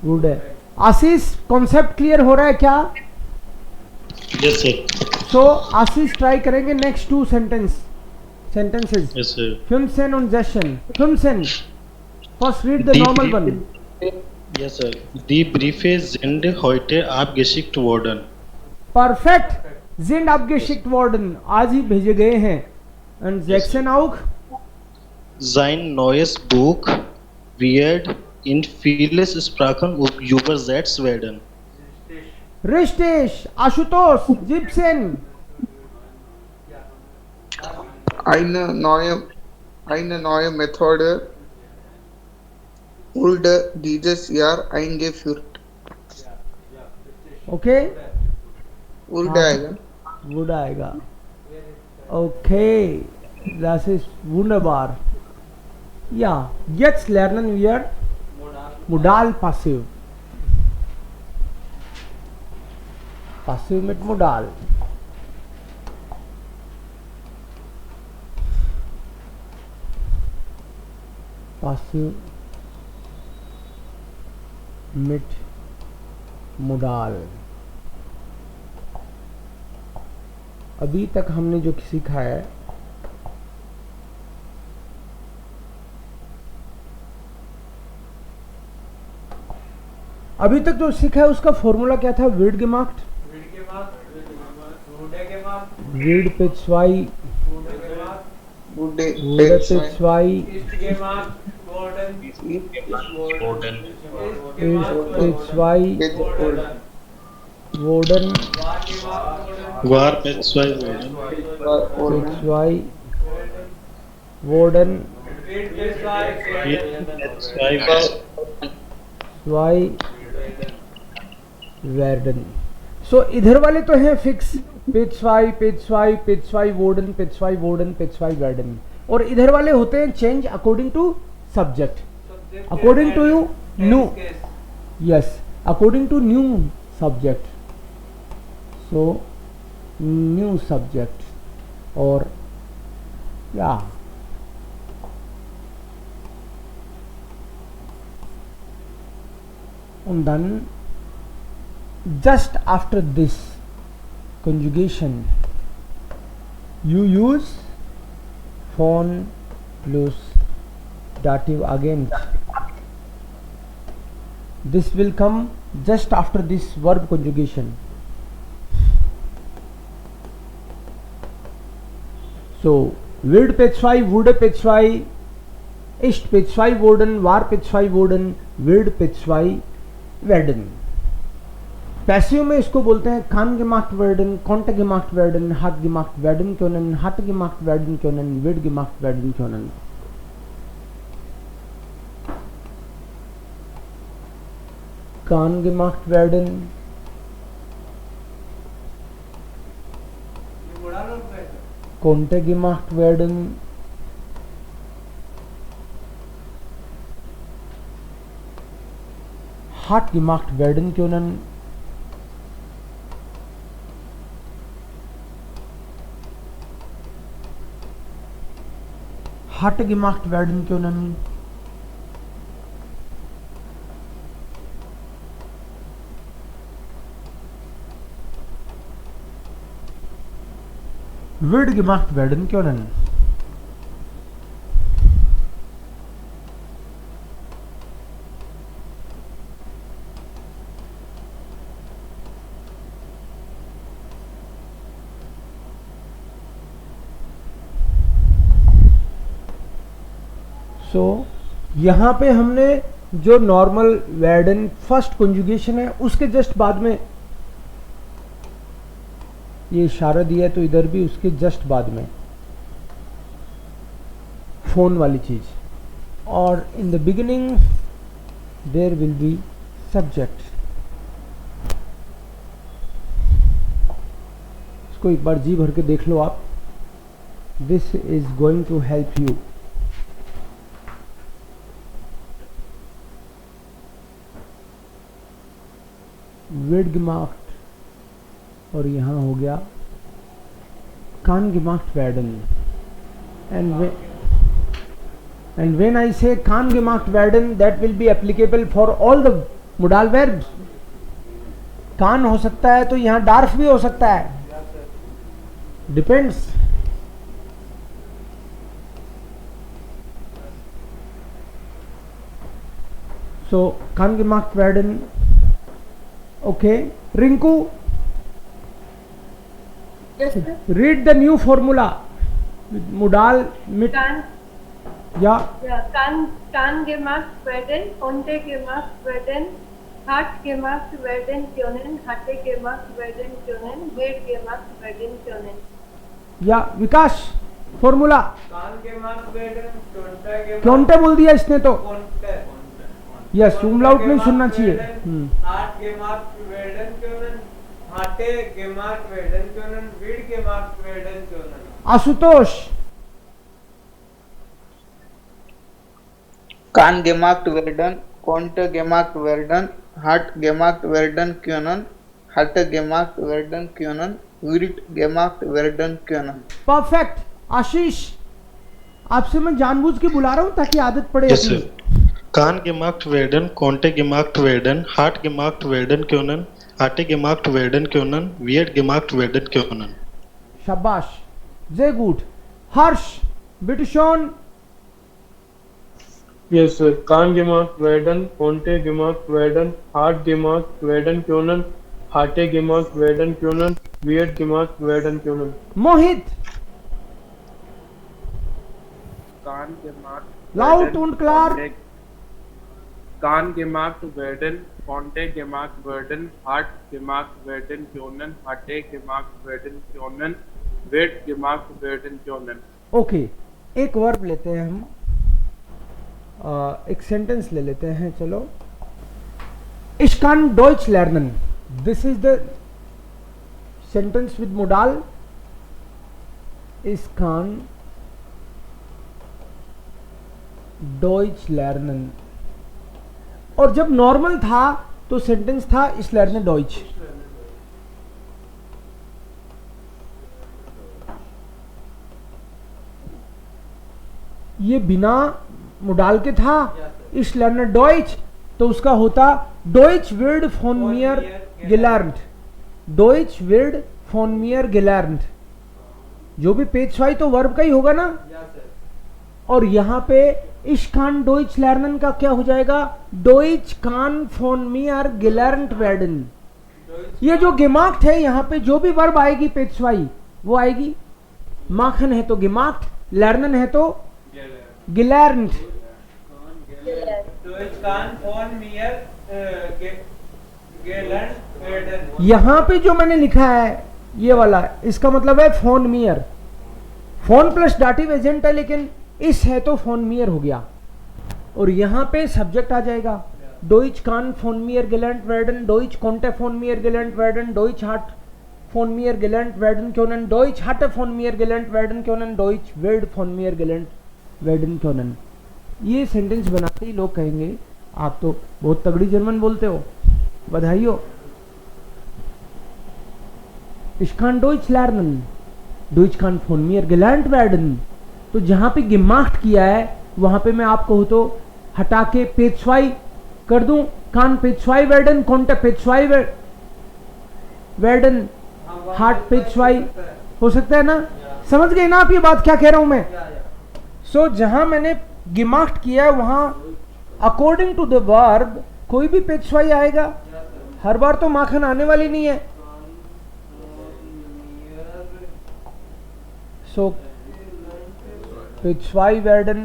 गुड है। Ashish, concept clear हो रहा है क्या? Yes sir. So Ashish try करेंगे next 2 sentences. Yes sir. 15 und 16. 15. First read the normal one. Yes sir. Die Briefe sind heute abgeschickt worden. Perfect. Sind abgeschickt worden. आज ही भेजे गए हैं. And Jackson auch. Sein neues Buch wird in vielen Sprachen übersetzt werden. Richtig. Ashutosh, Gibson. Eine neue Methode wurde dieses Jahr eingeführt. Okay. Wurde आएगा। Would आएगा। Okay. Das ist wunderbar. Ja, jetzt lernen wir Modal Passiv. Passiv mit Modal. Passiv mit मुडाल। अभी तक हमने जो सीखा है उसका formula क्या था? विड gemacht, विड पिछवाई, Bude वुडे पिछवाई, Warden. पिछवाई, वोडन, वार पेट्सवाई वार्डन पिछवाई, वोडन, पेट्सवाई वाई, वेर्डन। सो इधर वाले तो हैं फिक्स, पिछवाई, पिछवाई, पिछवाई, वोडन, पिछवाई, वोडन, पिछवाई, वेर्डन। और इधर वाले होते हैं change according to subject, according to you new, yes, according to new subject. So new subject और या and then just after this conjugation you use von plus dative agent. This will come just after this verb conjugation. So wird Petzwei, wurde Petzwei, ist Petzwei worden, war Petzwei worden, wird Petzwei werden। Passive में इसको बोलते हैं कान gemacht werden, konnte gemacht werden, hat gemacht werden können, hatte gemacht werden können, wird gemacht werden können। कान gemacht werden, konnte gemacht werden, hat gemacht werden können, hatte gemacht werden können, wird gemacht werden können। सो यहाँ पे हमने जो normal werden first conjugation है उसके just बाद में ये इशारा दिया है, तो इधर भी उसके जस्ट बाद में फोन वाली चीज, और in the beginning there will be subject. इसको एक बार जी भर के देख लो आप, this is going to help you. wird gemacht और यहाँ हो गया kann gemacht werden, and when I say kann gemacht werden that will be applicable for all the modal verbs। kann हो सकता है तो यहाँ darf भी हो सकता है, depends। so kann gemacht werden। Okay, Rinku, Yes, sir. read the new formula with modal mit Kann, ja, kann gemacht werden, konnte gemacht werden, hat gemacht werden können, hatte gemacht werden können, wird gemacht werden können। या विकास formula कान gemacht werden, konnte gemacht क्योंटे बोल दिया इसने तो, konnte, yes umlaut नहीं सुनना चाहिए। hat gemacht werden können, hatte gemacht werden können, wird gemacht werden können। Ashutosh kann gemacht werden, konnte gemacht werden, hat gemacht werden können, hatte gemacht werden können, wird gemacht werden können। Perfect. Ashish आपसे मैं जानबूझ के बुला रहा हूँ ताकि आदत पड़े यस अपनी। Sir Kahn gemacht werden, konnte gemacht werden, hat gemacht werden können, hatte gemacht werden können, wird gemacht werden können. शाबाश, sehr gut. हर्ष, bitte schon. Yes, sir. Kann gemacht werden, konnte gemacht werden, hat gemacht werden können, hatte gemacht werden können, wird gemacht werden können. मोहित, Kann gemacht laut werden, und klar. konnte- Kann gemacht werden, konnte gemacht werden, hat gemacht werden können, hatte gemacht werden können, wird gemacht werden können. Okay, एक verb लेते हैं हम, एक sentence ले लेते हैं. चलो, Ich kann Deutsch lernen. This is the sentence with modal. Ich kann Deutsch lernen. और जब नॉर्मल था तो सेंटेंस था Ich lerne Deutsch. ये बिना मोडाल के था Ich lerne Deutsch, तो उसका होता Deutsch wird von mir gelernt. Deutsch wird von mir gelernt. जो भी पेज छुआई तो वर्ब का ही होगा ना. और यहाँ पे Ich kann Deutsch lernen का क्या हो जाएगा? Deutsch kann von mir gelernt werden. ये जो gemacht है यहाँ पे जो भी वर्ब आएगी पेज छुआई वो आएगी. machen है तो gemacht, lernen है तो gelernt. Deutsch kann von mir gelernt werden. यहाँ पे जो मैंने लिखा है ये वाला, इसका मतलब है phone मियर. Phone plus dative agent है लेकिन इस है तो फोन मियर हो गया. और यहाँ पे सब्जेक्ट आ जाएगा. Deutsch kann von mir gelernt werden, Deutsch konnte von mir gelernt werden, Deutsch hat von mir gelernt werden können, Deutsch hatte von mir gelernt werden können, Deutsch wird von mir gelernt werden können. ये sentence बनाते ही लोग कहेंगे आप तो बहुत तगड़ी German बोलते हो, बधाई हो. Ich kann Deutsch lernen, Deutsch kann von mir gelernt werden. तो जहां पे gemacht किया है वहां पे मैं आपको हो तो हटा के पेजवाई कर दूं. kann पेजवाई werden, konnte पेजवाई werden, hat पेजवाई हो सकता है ना. समझ गए ना आप ये बात क्या कह रहा हूं मैं. सो जहां मैंने gemacht किया है वहां अकॉर्डिंग टू द वर्ब कोई भी पेजवाई आएगा. हर बार तो माखन आने वाली नहीं है. सो पेजवाई werden,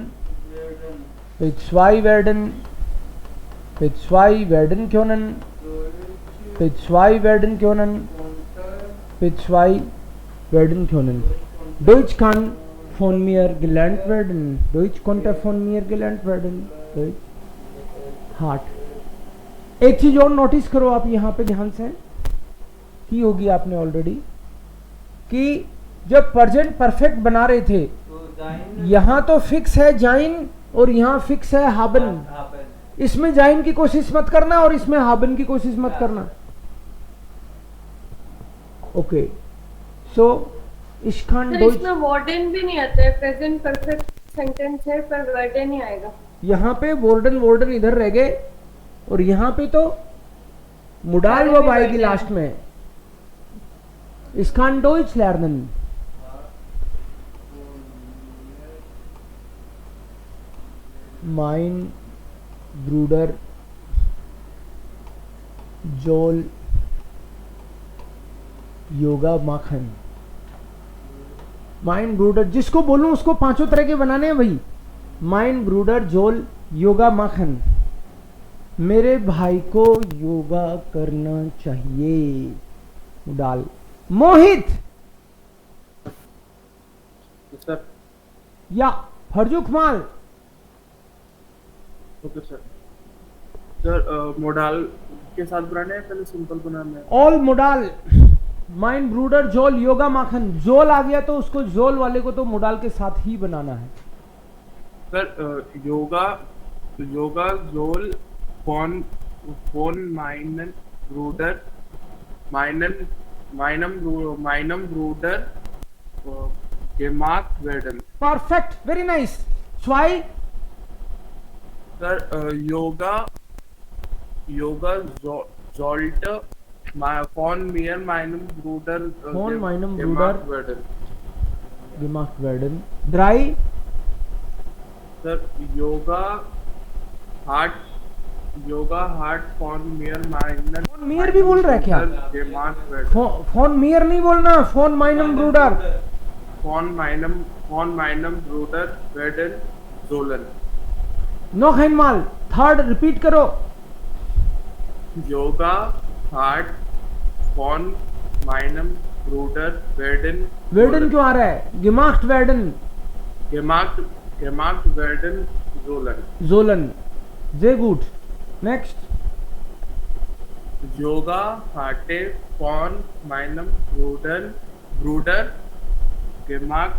पेजवाई werden, पेजवाई werden können, पेजवाई werden können, पेजवाई werden können. Deutsch kann von mir gelernt werden, Deutsch konnte von mir gelernt werden, Deutsch hat. एक चीज और नोटिस करो आप यहाँ पे ध्यान से, की होगी आपने ऑलरेडी, कि जब प्रेजेंट परफेक्ट बना रहे थे यहाँ तो फिक्स है जाइन और यहाँ फिक्स है हाबन. इसमें जाइन की कोशिश मत करना और इसमें हाबन की कोशिश मत करना. ओके, सो Ich kann सर Deutsch. इसमें वार्डन भी नहीं आता है. प्रेजेंट परफेक्ट सेंटेंस है पर वार्डन नहीं आएगा. यहाँ पे वार्डन इधर रह गए और यहाँ पे तो मुडाल वर्ब आएगी लास्ट में. Ich kann Deutsch lernen. Mein Bruder Joel yoga माखन. माइन ब्रूडर जिसको बोलूं उसको पांचों तरह के बनाने हैं भाई. माइन ब्रूडर जोल योगा माखन. मेरे भाई को योगा करना चाहिए. डाल. मोहित सर. या फरजुक माल. Okay sir. सर मोडाल के साथ बनाना है पहले सिंपल बनाना है? All modal. माइन ब्रूडर जोल योगा माखन. जोल आ गया तो उसको जोल वाले को तो मोडाल के साथ ही बनाना है. सर योगा जोल फोन माइनम ब्रूडर gemacht werden. Perfect, very nice. स्वाई sir yoga yoga sollte von mir meinem Bruder Von meinem gemacht Bruder werden. gemacht werden. 3. Sir yoga hat von mir meinen Von mir भी बोल रहा है क्या? Bruder gemacht werden. Von mir नहीं बोलना, von meinem Bruder. Von meinem Bruder werden sollen. Noch einmal, 3rd repeat करो. Yoga hat von meinem Bruder werden werden क्यों आ रहा है? gemacht werden. gemacht werden sollen. sollen. Sehr gut. Next. Yoga hatte von meinem Bruder gemacht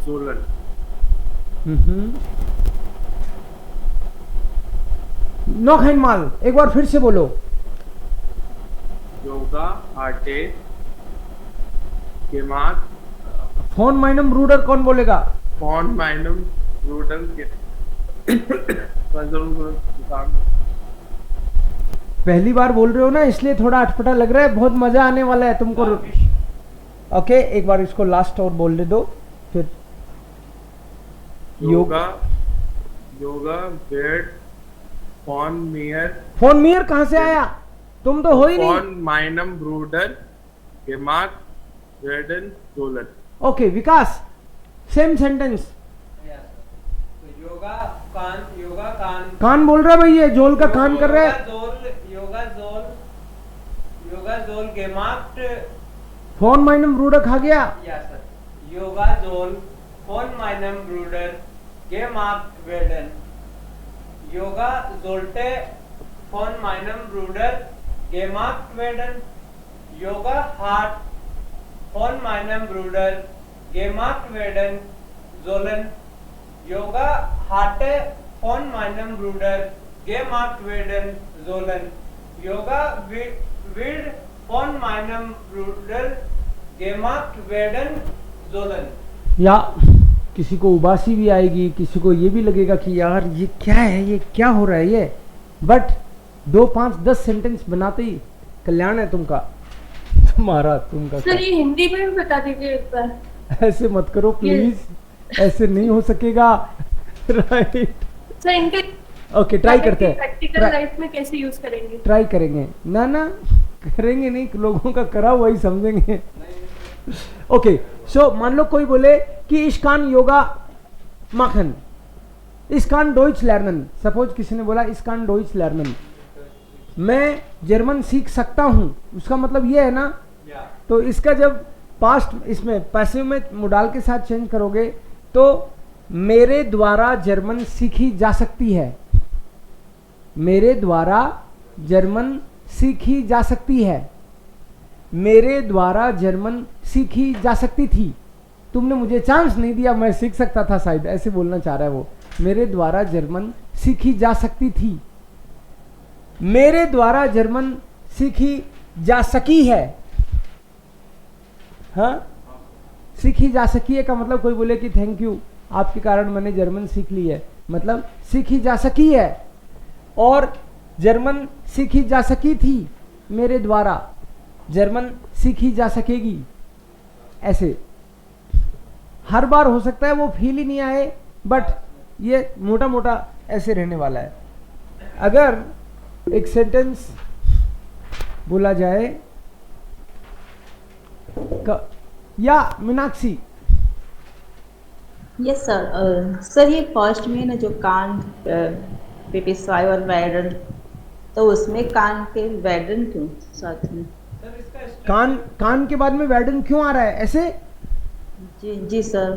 sollen. noch einmal, एक बार फिर से बोलो. Yoga hatte gemacht von meinem Bruder कौन बोलेगा? von meinem Bruder पहली बार बोल रहे हो ना, इसलिए थोड़ा अटपटा लग रहा है. बहुत मजा आने वाला है तुमको. ओके, एक बार इसको लास्ट और बोलने दो, फिर yoga wird von mir phone मियर कहां से आया? तुम तो हो ही नहीं. von meinem Bruder gemacht werden sollen. Okay Vikas, same sentence. Yoga कान बोल रहा है भाई, ये जोल का कान कर रहा है. योगा जोल gemacht फोन माइनम ब्रूडर खा गया. योगा जोल von meinem Bruder gemacht werden. Yoga sollte von meinem Bruder gemacht werden. Yoga hat von meinem Bruder gemacht werden sollen. Yoga hatte von meinem Bruder gemacht werden sollen. Yoga wird von meinem Bruder gemacht werden sollen. या किसी को उबासी भी आएगी, किसी को ये भी लगेगा कि यार ये क्या है, ये क्या हो रहा है ये. बट 2, 5, 10 सेंटेंस बनाते ही कल्याण है तुमका. तुमका सर ये हिंदी में भी बता दीजिए एक बार. ऐसे मत करो प्लीज, ऐसे नहीं हो सकेगा. राइट सर इनके ओके, ट्राई करते हैं. प्रैक्टिकल लाइफ में कैसे यूज करेंगे? ट्राई करेंगे ना करेंगे नहीं, लोगों का करा वही समझेंगे. ओके सो मान लो कोई बोले कि इसकान योगा माखन, इसकान डोइच लर्नन. सपोज किसी ने बोला इसकान डोइच लर्नन, मैं जर्मन सीख सकता हूं. उसका मतलब ये है ना. तो इसका जब पास्ट इसमें पैसिव में मोडाल के साथ चेंज करोगे तो मेरे द्वारा जर्मन सीखी जा सकती है. मेरे द्वारा जर्मन सीखी जा सकती है. मेरे द्वारा जर्मन सीखी जा सकती थी. तुमने मुझे चांस नहीं दिया, मैं सीख सकता था शायद, ऐसे बोलना चाह रहा है वो. मेरे द्वारा जर्मन सीखी जा सकती थी. मेरे द्वारा जर्मन सीखी जा सकी है. हाँ, सीखी जा सकी है का मतलब कोई बोले कि थैंक यू, आपके कारण मैंने जर्मन सीख ली है, मतलब सीखी जा सकी है. और जर्मन सीखी जा सकी थी, मेरे द्वारा जर्मन सीखी जा सकेगी. ऐसे हर बार हो सकता है वो फील ही नहीं आए, बट ये मोटा मोटा ऐसे रहने वाला है. अगर एक सेंटेंस बोला जाए या मीनाक्षी. Yes sir. सर ये फर्स्ट में ना जो कान पेपिस्वाई और वैडन, तो उसमें कान के वैडन क्यों साथ में? कान के बाद में वैडन क्यों आ रहा है ऐसे? जी सर.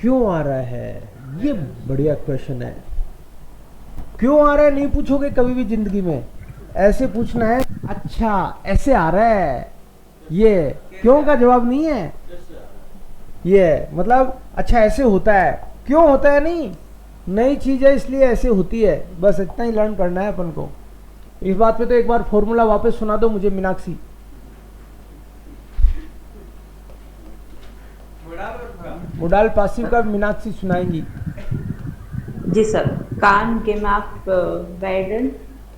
क्यों आ रहा है, ये बढ़िया क्वेश्चन है. क्यों आ रहा है नहीं पूछोगे कभी भी जिंदगी में, ऐसे पूछना है. अच्छा ऐसे आ रहा है, ये क्यों का जवाब नहीं है. ये मतलब अच्छा ऐसे होता है, क्यों होता है नहीं, नई चीज है इसलिए ऐसे होती है. बस इतना ही लर्न करना है अपन को. इस बात पे तो एक बार फॉर्मूला वापस सुना दो मुझे मीनाक्षी. मोडाल पासिव का मीनाक्षी सुनाएंगी। जी सर, कान gemacht werden,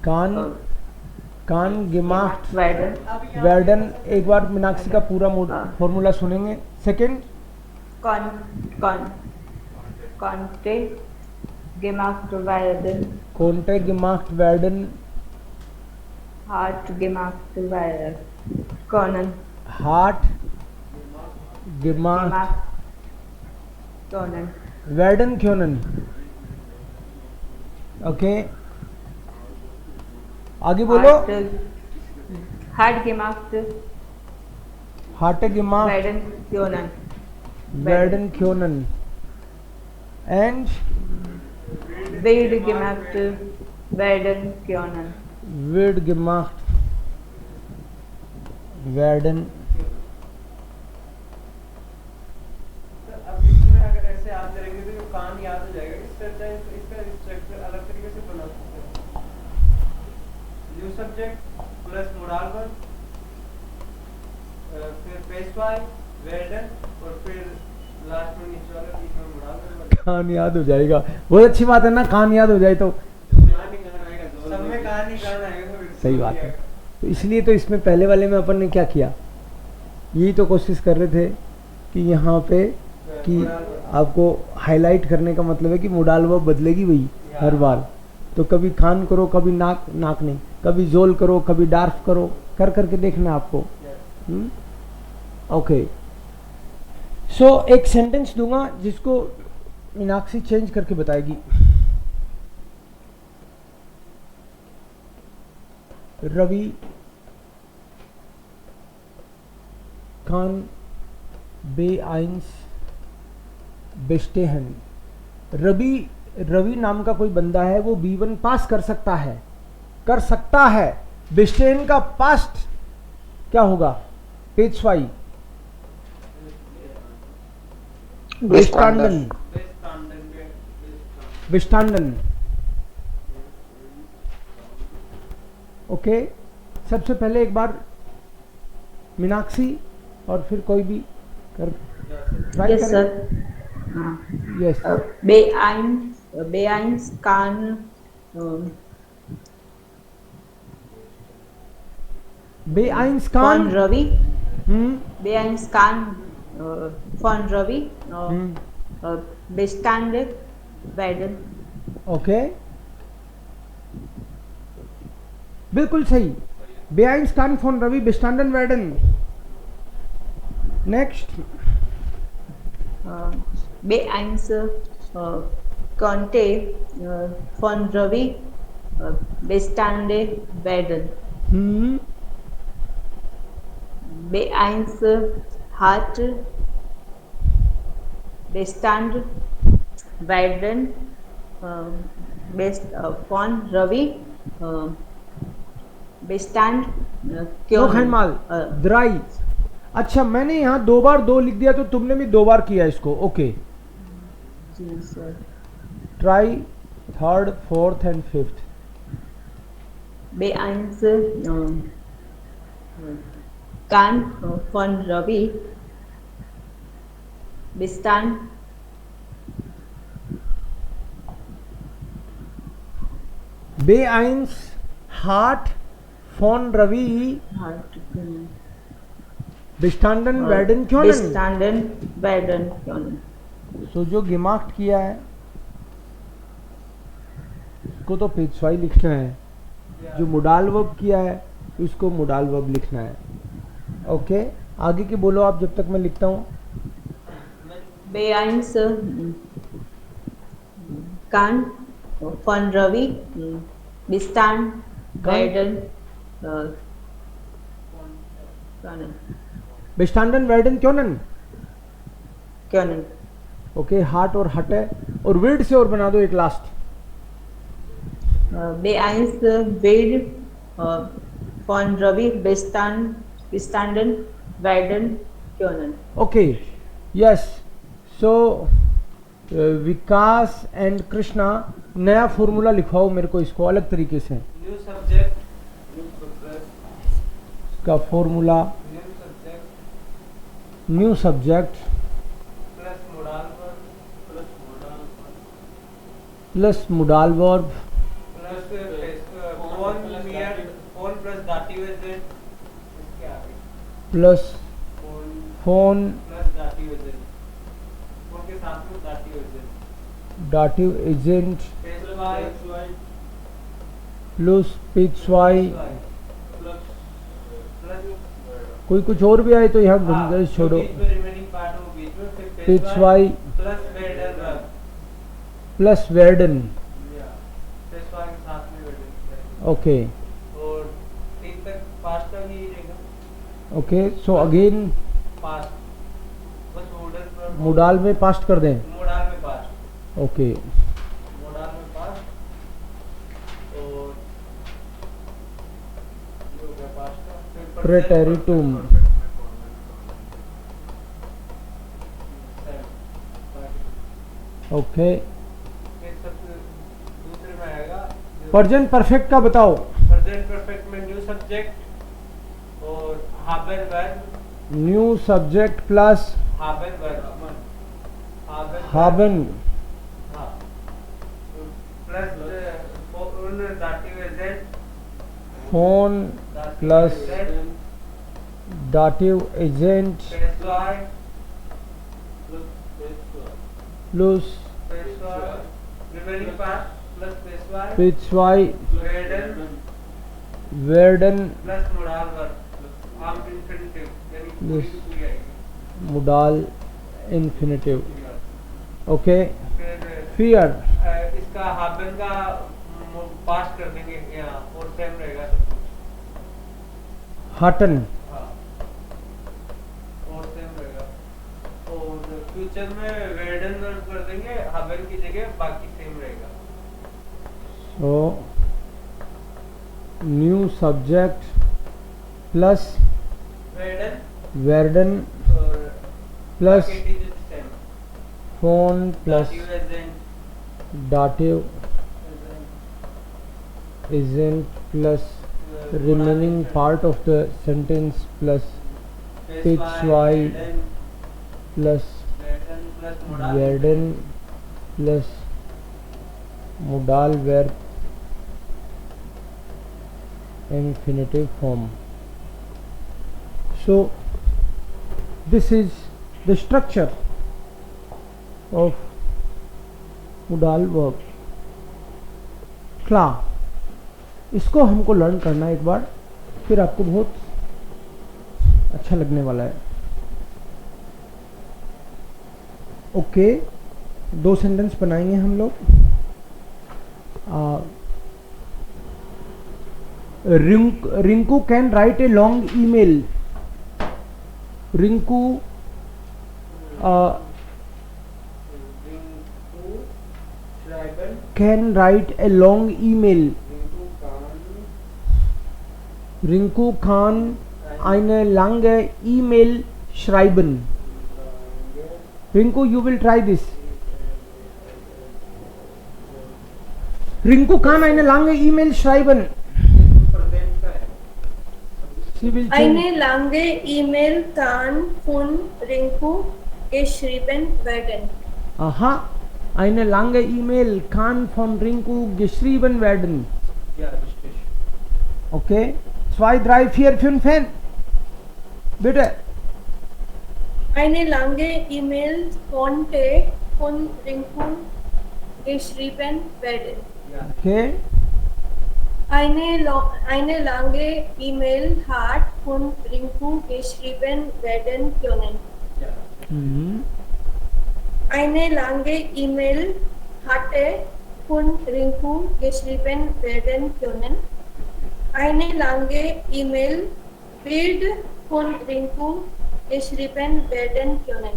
कान gemacht werden, werden, एक बार मीनाक्षी का पूरा फॉर्मूला सुनेंगे। Second, konnte gemacht werden, konnte gemacht werden, hat gemacht werden können, hat gemacht können, werden können। Okay, आगे बोलो। hat gemacht hatte gemacht werden können, werden können and wird gemacht werden können, wird gemacht werden। अब इसमें अगर ऐसे याद करेंगे तो कान याद हो जाएगा। इसका स्ट्रक्चर अलग तरीके से बना सकते हैं। New subject plus modal verb, फिर पेशवाई वेर्डन और फिर लास्ट में नीचे वाला बीच में मोडाल वर्ब। कान याद हो जाएगा, बहुत अच्छी बात है ना, कान याद हो जाए तो सब में कान ही कान आएगा। सही बात है। तो इसलिए तो इसमें पहले वाले में अपन ने क्या किया, यही तो कोशिश कर रहे थे कि यहाँ पे कि आपको हाईलाइट करने का मतलब है कि मोडाल वर्ब बदलेगी वही हर बार। तो कभी खान करो, कभी नाक नहीं, कभी जोल करो, कभी डार्फ करो, कर करके देखना आपको। ओके, सो एक सेंटेंस दूंगा जिसको मीनाक्षी चेंज करके बताएगी। Ravi Khan B1 bestehen। रवि नाम का कोई बंदा है, वो B1 पास कर सकता है। bestehen का पास्ट क्या होगा? पेशवाई, bestanden। ओके, सबसे पहले एक बार मीनाक्षी और फिर कोई भी कर try yes sir. Yes, B1 kann B1 von kann Ravi, B1 kann von Ravi bestanden werden। Okay, बिल्कुल सही। B1 kann von Ravi bestanden werden। Next, B1 konnte von Ravi bestanden werden। B1 hat bestanden werden von Ravi bestand खैनमाल Durai. अच्छा, मैंने यहाँ 2 बार 2 लिख दिया तो तुमने भी 2 बार किया इसको। ओके, जी sir. Try third, fourth and fifth. B1 kann von Ravi bestand B1 hat von Ravi bestanden werden können। bestanden werden können। सो जो gemacht किया है उसको तो पेशवाई लिखना है, जो मोडाल वर्ब किया है उसको मोडाल वर्ब लिखना है। ओके, आगे के बोलो आप जब तक मैं लिखता हूँ। B1 kann von Ravi bestand werden können। bestanden werden können। können। Okay, heart और हट है, और वर्ड से और बना दो एक last. B1 wird von Ravi bestanden werden können। Okay, yes. So Vikas and Krishna, नया फॉर्मूला लिखवाओ मेरे को इसको अलग तरीके से। न्यू सब्जेक्ट का formula, new subject plus modal plus modal verb plus फोन वियर फोन प्लस दाटिव एजेंट इसके आगे plus phone plus dative agent फोन के साथ में दाटिव एजेंट dative agent पेज वाई plus pitch y प्लस कोई कुछ और भी आए तो यहाँ गुंजाइश छोड़ो रिमेनिंग पार्ट हो बीच में फिर pitch y प्लस वेडन plus Werden पेज वाई के साथ में वेडन okay और 3 तक पास्ट का ही रहेगा okay so again पास्ट बस ऑर्डर modal में past कर दें मोडाल में पास्ट okay मोडाल में पास्ट और ये हो गया पास्ट का फिर preteritum okay फिर सब दूसरे में आएगा present perfect का बताओ प्रेजेंट परफेक्ट में न्यू सब्जेक्ट और हाबन वर्ब new subject plus हाबन वर्ब haben हाँ प्लस उन dative agent phone plus dative agent पेशवाई plus रिमेनिंग पार्ट प्लस पेशवाई pitch y वेडन Werden प्लस मोडाल वर्ब आम इंफिनिटिव यानी पूरी की पूरी आएगी modal infinitive okay फिर fear इसका हाबन का पास कर देंगे यहाँ और सेम रहेगा सब कुछ hatten हाँ और सेम रहेगा और फ्यूचर में वेडन वर्ब कर देंगे हाबन की जगह बाकी सेम रहेगा so new subject plus वेडन Werden और plus बाकी digit same phone plus dative agent dative agent plus remaining part of the sentence plus pitch y plus Whedon plus modal Werden plus modal verb infinitive form. So this is the structure of modal verb. क्ला इसको हमको learn करना है एक बार, फिर आपको बहुत अच्छा लगने वाला है. ओके दो सेंटेंस बनाएंगे हम लोग. Rinku can write a long email. Rinku can write a long email. Rinku kann eine lange E-Mail schreiben. Rinku, you will try this. Rinku kann eine lange E-Mail schreiben. Sie will change. Eine lange E-Mail kann von Rinku geschrieben werden. Aha. Eine lange E-Mail kann von Rinku geschrieben werden. Ja, richtig. Okay. 2, 3, 4, 5. Bitte. Eine lange E-Mail konnte von Rinku geschrieben werden. Okay. Eine lange E-Mail hat von Rinku geschrieben werden können. Mhm. Eine lange E-Mail hatte von Rinku geschrieben werden können. Eine lange E-Mail wird von Rinku geschrieben werden können.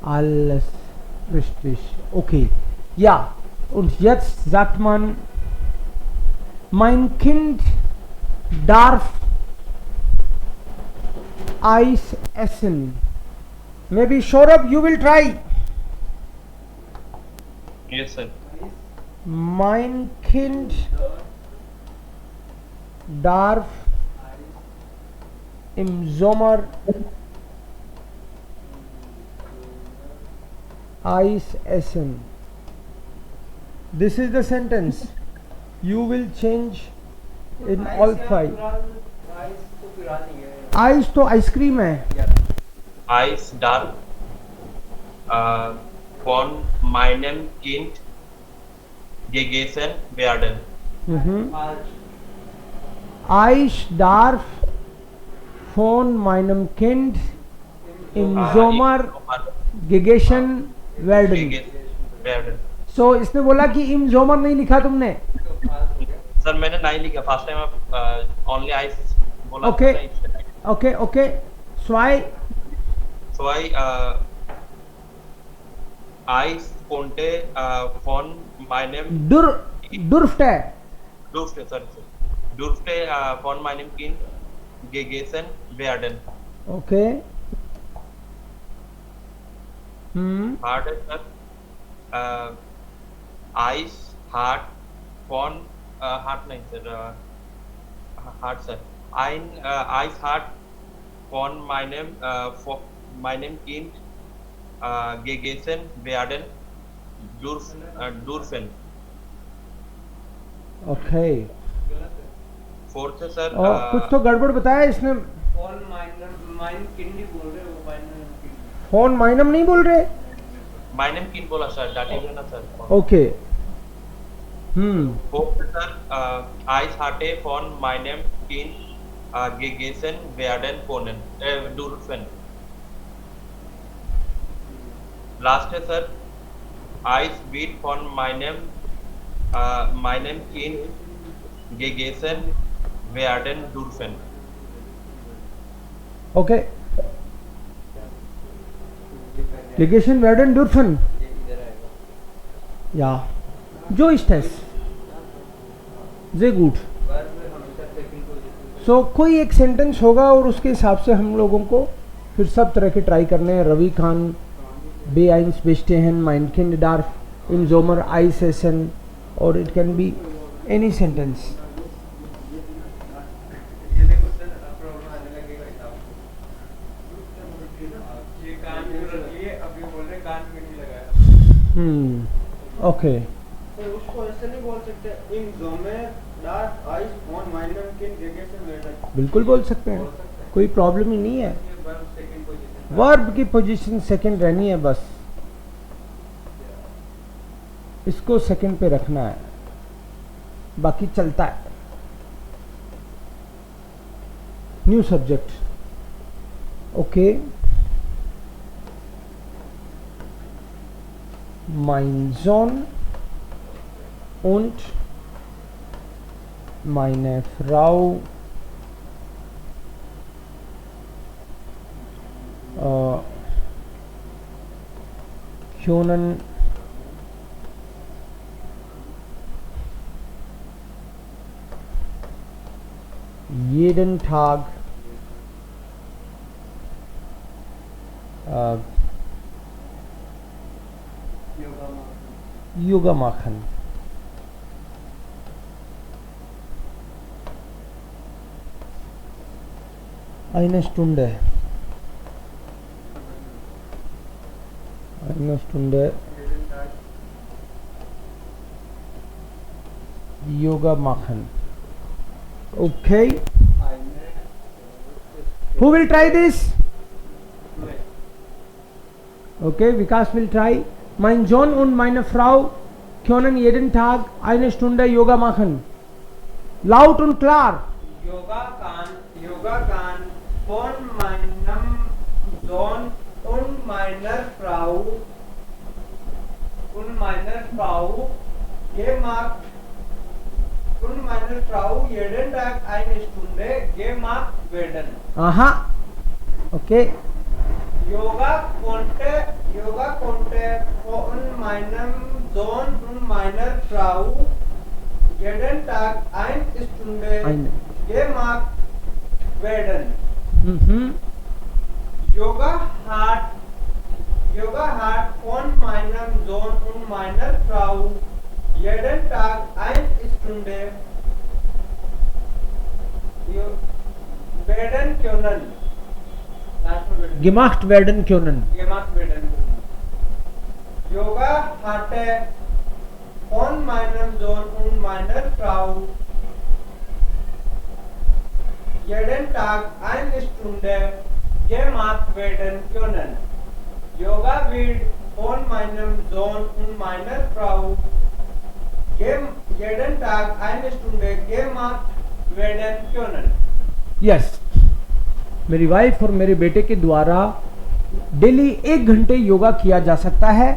Alles richtig. Okay. Ja. Und jetzt sagt man, mein Kind darf Eis essen. Maybe Saurabh, you will try. Yes, sir. Mein Kind darf im Sommer Eis essen. This is the sentence. You will change in all five. Ice तो ice cream है. Eis darf von meinem Kind gegessen werden. Eis darf von meinem Kind im Sommer gegessen werden. So इसने बोला कि im Sommer नहीं लिखा तुमने. Sir मैंने नहीं लिखा, फर्स्ट टाइम ओनली आइस बोला. Okay. Zwei Eis konnte von meinem durfte von meinem Kind gegessen werden. Okay. Hart sir. Eis hat von hart नहीं sir. Hart sir. Eis hat von meinem Kind gegessen werden dürfen. Okay. Fourth sir कुछ तो गड़बड़ बताया इसने. Phone kind ही बोल रहे हो. Phone माइनम नहीं बोल रहे. माइनम किंड बोला सर. डाटिव ना सर. ओके. फोर्थ सर आइस हाटे von meinem Kind gegessen werden können dürfen. Last है sir Eis wird von meinem Kind gegessen werden dürfen. Okay. Gegessen werden dürfen. Ja. So ist es. Sehr gut. So कोई एक sentence होगा और उसके हिसाब से हम लोगों को फिर सब तरह के ट्राई करने हैं. रवि खान बे आइंस बेचते हैं माइन किंड डार्फ इन जोमर आइस एसन और it can be any sentence. Okay. तो उसको ऐसे नहीं बोल सकते इन जोमर dwarf ice on माइनम kind गेगेसन Whedon. बिल्कुल बोल सकते हैं, कोई प्रॉब्लम ही नहीं है. वर्ब की पोजीशन सेकंड रहनी है बस, इसको सेकंड पे रखना है, बाकी चलता है. New subject. Okay. mein Sohn und meine Frau können jeden Tag Yoga machen. Eine Stunde Yoga machen. Okay. Who will try this? Okay, Vikas will try. Mein Sohn und meine Frau können jeden Tag eine Stunde Yoga machen. Laut und klar. Yoga kann von meinem Sohn und meiner Frau jeden Tag eine Stunde gemacht werden. Aha. Okay. Yoga konnte von meinem Sohn und meiner Frau jeden Tag eine Stunde gemacht werden. Yoga hat von meinem Sohn und meiner Frau jeden Tag eine Stunde werden können. Gemacht werden können. Yoga hatte von meinem Sohn und meiner Frau jeden Tag eine Stunde gemacht werden können. Yoga wird von meinem Sohn und meiner Frau jeden Tag eine Stunde gemacht werden können. Yes, मेरी wife और मेरे बेटे के द्वारा daily 1 घंटे योगा किया जा सकता है।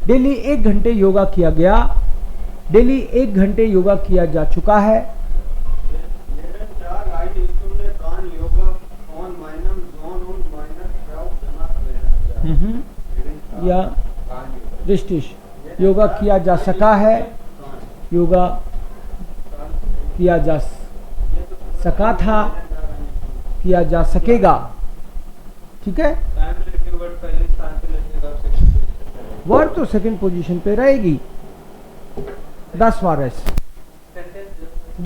डेली 1 घंटे योगा किया गया, डेली 1 घंटे योगा किया जा चुका है। Jeden Tag eine Stunde kann Yoga von meinem Sohn und meiner Frau gemacht werden. या रिष्टिश योगा किया जा सका है, योगा किया जा सका था, किया जा सकेगा। ठीक है, वर्ड तो सेकंड पोजीशन पे रहेगी। Das war es.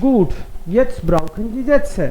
Gut, jetzt brauchen Sie Sätze.